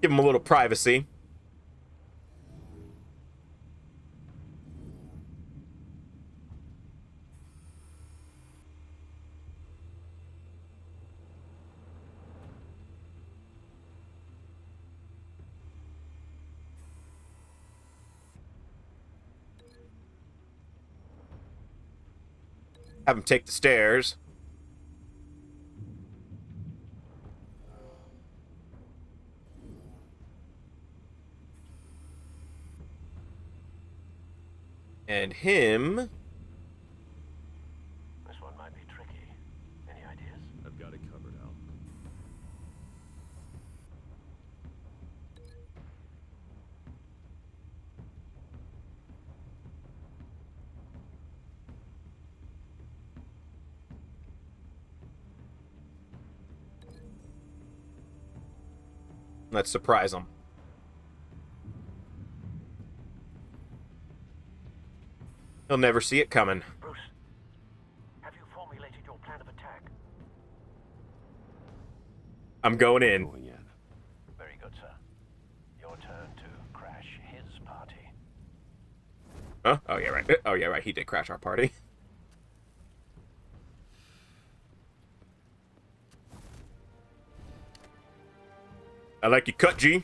Give him a little privacy. Have him take the stairs. And him. This one might be tricky. Any ideas? I've got it covered, Al. Let's surprise him. He'll never see it coming. Bruce, have you formulated your plan of attack? I'm going in. Going in. Very good, sir. Your turn to crash his party. Huh? Oh yeah, right. Oh yeah, right. He did crash our party. I like your cut, G.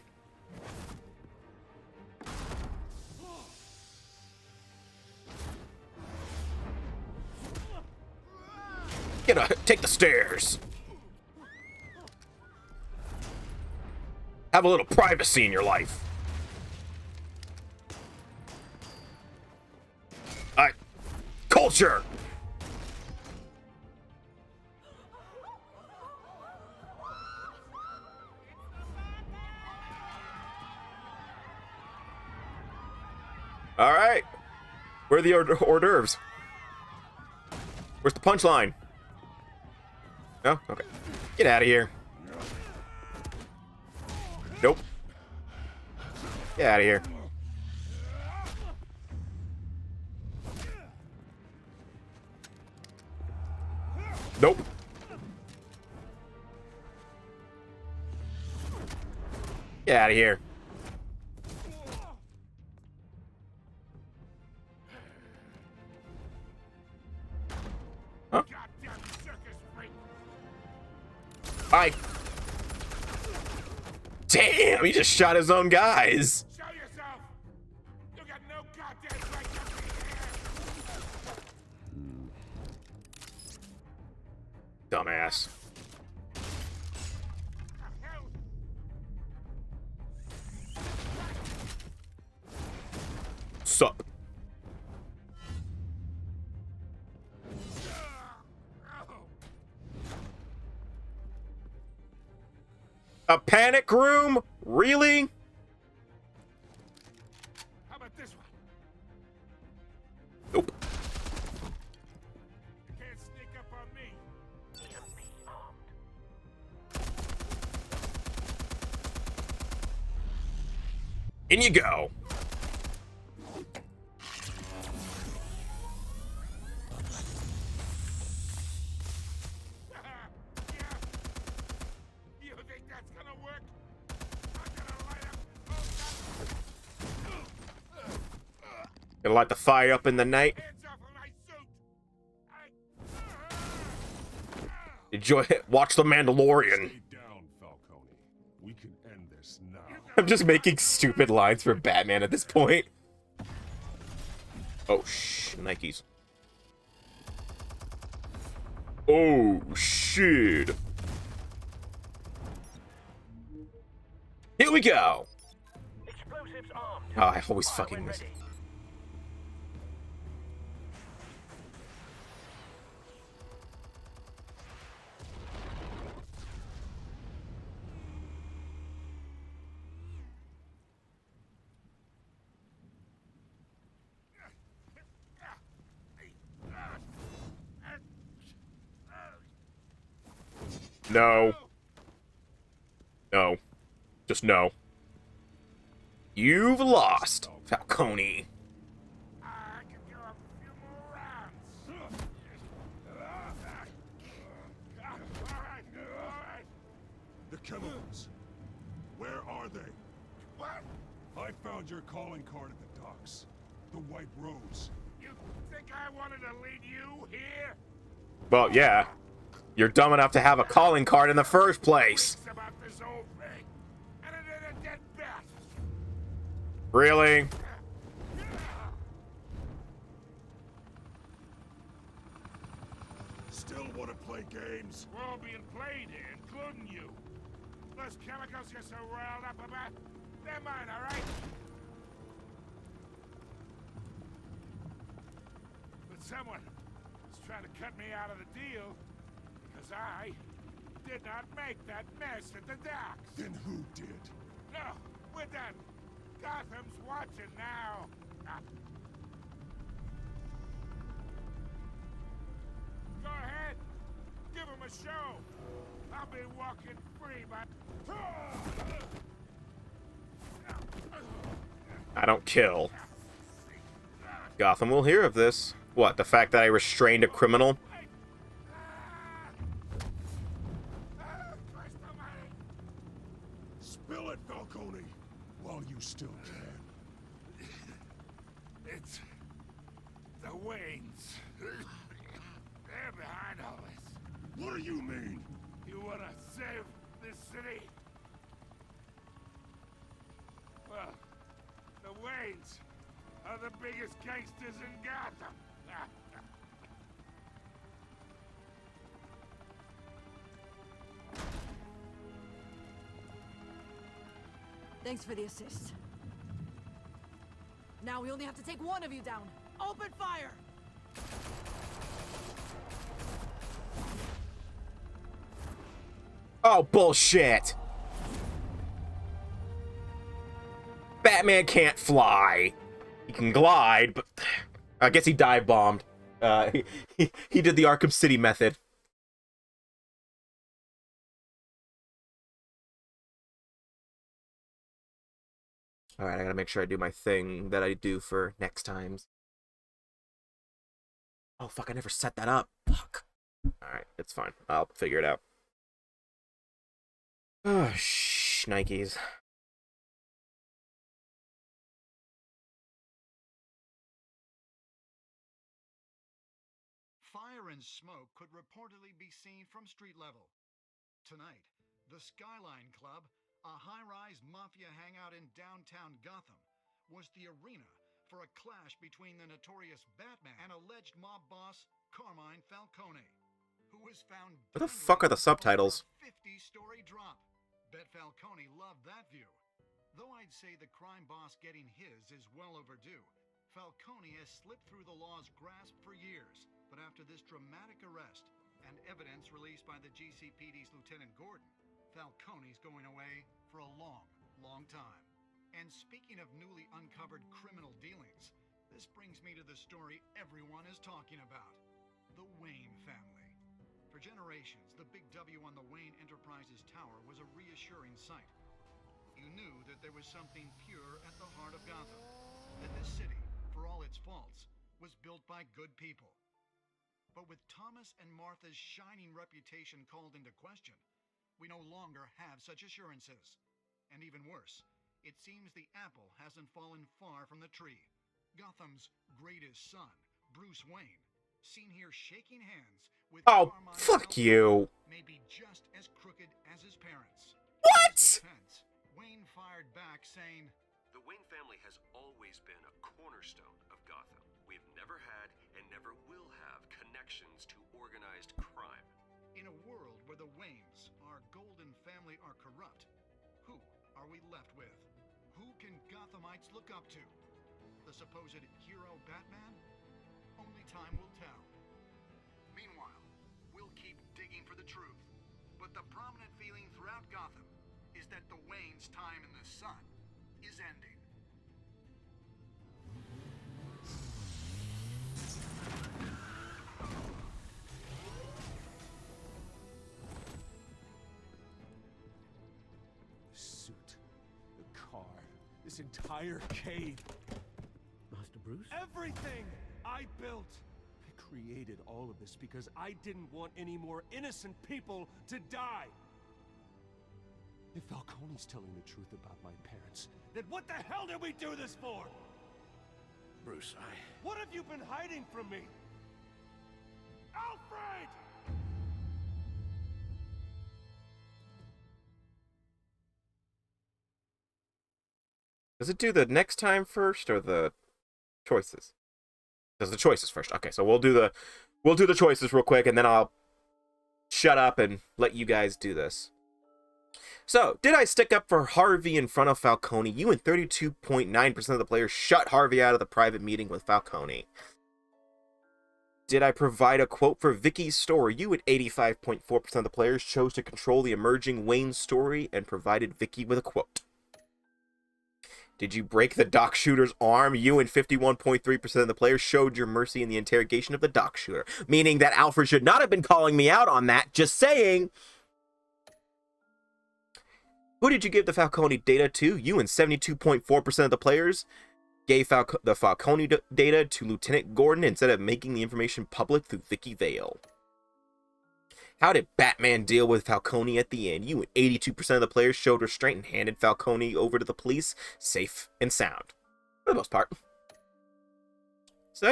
Take the stairs. Have a little privacy in your life. Alright. Culture! Alright. Where are the hors d'oeuvres? Where's the punchline? No? Okay. Get out of here. Nope. Get out of here. Nope. Get out of here. Huh? Bye. Damn, he just shot his own guys. Show yourself. You got no goddamn right to be here. Dumbass. Sup? A panic room? Really? How about this one? Nope. You can't sneak up on me. In you go. You think that's gonna work? I'm gonna light up. Gonna light the fire up in the night. Hands off of my suit. Watch The Mandalorian. Stay down, Falcone. We can end this now. I'm just making stupid lines for Batman at this point. Oh, Nikes. Oh, shit. Here we go. Explosives armed. Oh, I always fucking miss it. No. No. Just no. You've lost, Falcone. The chemicals. Where are they? What? I found your calling card at the docks. The White Rose. You think I wanted to lead you here? Well, yeah. You're dumb enough to have a calling card in the first place. About this whole thing. And it is a dead bat. Really? Still want to play games? We're all being played here, including you. Those chemicals you're so riled up about, they're mine, all right? But someone is trying to cut me out of the deal because I did not make that mess at the docks. Then who did? No, we're done. Gotham's watching now. Go ahead. Give him a show. I'll be walking free by... I don't kill. Gotham will hear of this. What, the fact that I restrained a criminal? Spill it, Falcone, while you still can. It's the Waynes. They're behind all this. What do you mean? You want to save this city? Well, the Waynes are the biggest gangsters in Gotham. Thanks for the assist. Now we only have to take one of you down. Open fire! Oh, bullshit! Batman can't fly. He can glide, but I guess he dive bombed. He did the Arkham City method. Alright, I gotta make sure I do my thing that I do for next times. Oh, fuck, I never set that up. Fuck. Alright, it's fine. I'll figure it out. Oh, Nikes. Fire and smoke could reportedly be seen from street level. Tonight, the Skyline Club, a high-rise mafia hangout in downtown Gotham, was the arena for a clash between the notorious Batman and alleged mob boss Carmine Falcone, who was found What the fuck are the subtitles? 50-story drop. Bet Falcone loved that view. Though I'd say the crime boss getting his is well overdue, Falcone has slipped through the law's grasp for years. But after this dramatic arrest and evidence released by the GCPD's Lieutenant Gordon, Falcone's going away for a long, long time. And speaking of newly uncovered criminal dealings, this brings me to the story everyone is talking about: the Wayne family. For generations, the big W on the Wayne Enterprises Tower was a reassuring sight. You knew that there was something pure at the heart of Gotham, that this city, for all its faults, was built by good people. But with Thomas and Martha's shining reputation called into question, we no longer have such assurances. And even worse, it seems the apple hasn't fallen far from the tree. Gotham's greatest son, Bruce Wayne, seen here shaking hands with Oh, Carmine fuck Falcone you. may be just as crooked as his parents. What? In his defense, Wayne fired back saying, The Wayne family has always been a cornerstone of Gotham. We've never had and never will have connections to organized crime. in a world where the Waynes, our golden family, are corrupt, who are we left with? Who can Gothamites look up to? The supposed hero Batman? Only time will tell. Meanwhile, we'll keep digging for the truth. But the prominent feeling throughout Gotham is that the Waynes' time in the sun is ending. The suit, the car, this entire cave. Master Bruce? Everything I built! I created all of this because I didn't want any more innocent people to die! If Falcone's telling the truth about my parents, then what the hell did we do this for? Bruce, What have you been hiding from me? Alfred! Does it do the next time first or the choices? Does the choices first? Okay, so we'll do the choices real quick, and then I'll shut up and let you guys do this. So, did I stick up for Harvey in front of Falcone? You and 32.9% of the players shut Harvey out of the private meeting with Falcone. Did I provide a quote for Vicky's story? You and 85.4% of the players chose to control the emerging Wayne story and provided Vicky with a quote. Did you break the dock shooter's arm? You and 51.3% of the players showed your mercy in the interrogation of the dock shooter. Meaning that Alfred should not have been calling me out on that. Just saying. Who did you give the Falcone data to? You and 72.4% of the players gave the Falcone data to Lieutenant Gordon instead of making the information public through Vicky Vale. How did Batman deal with Falcone at the end? You and 82% of the players showed restraint and handed Falcone over to the police, safe and sound. For the most part. So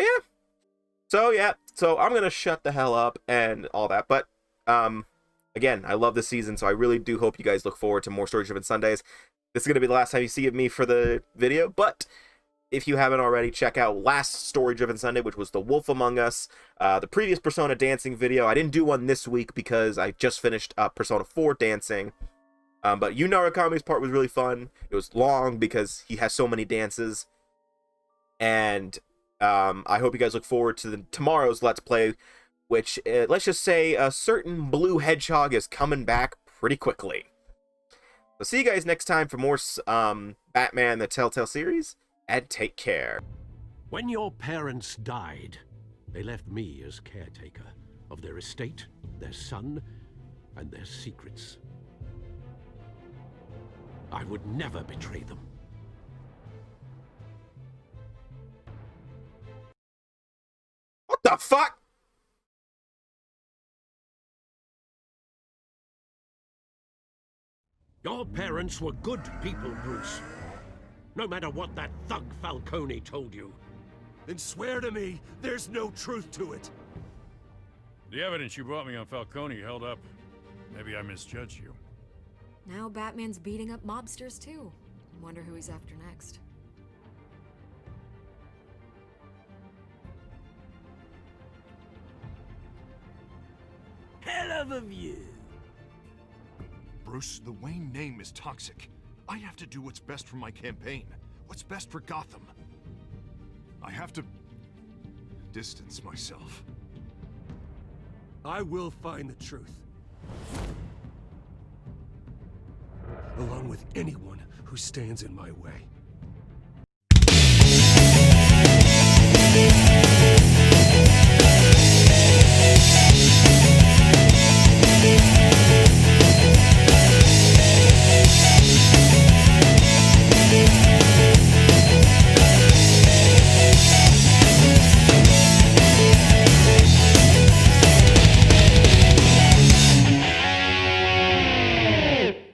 yeah. So I'm going to shut the hell up and all that. But, again, I love this season, so I really do hope you guys look forward to more Story Driven Sundays. This is going to be the last time you see of me for the video, but if you haven't already, check out last Story Driven Sunday, which was The Wolf Among Us, the previous Persona dancing video. I didn't do one this week because I just finished Persona 4 dancing, but Narakami's part was really fun. It was long because he has so many dances, and I hope you guys look forward to tomorrow's Let's Play, which, let's just say, a certain blue hedgehog is coming back pretty quickly. So see you guys next time for more Batman the Telltale series, and take care. When your parents died, they left me as caretaker of their estate, their son, and their secrets. I would never betray them. What the fuck? Your parents were good people, Bruce. No matter what that thug Falcone told you. Then swear to me there's no truth to it. The evidence you brought me on Falcone held up. Maybe I misjudged you. Now Batman's beating up mobsters too. Wonder who he's after next. Hell of a view. Bruce, the Wayne name is toxic. I have to do what's best for my campaign. What's best for Gotham. I have to distance myself. I will find the truth. Along with anyone who stands in my way.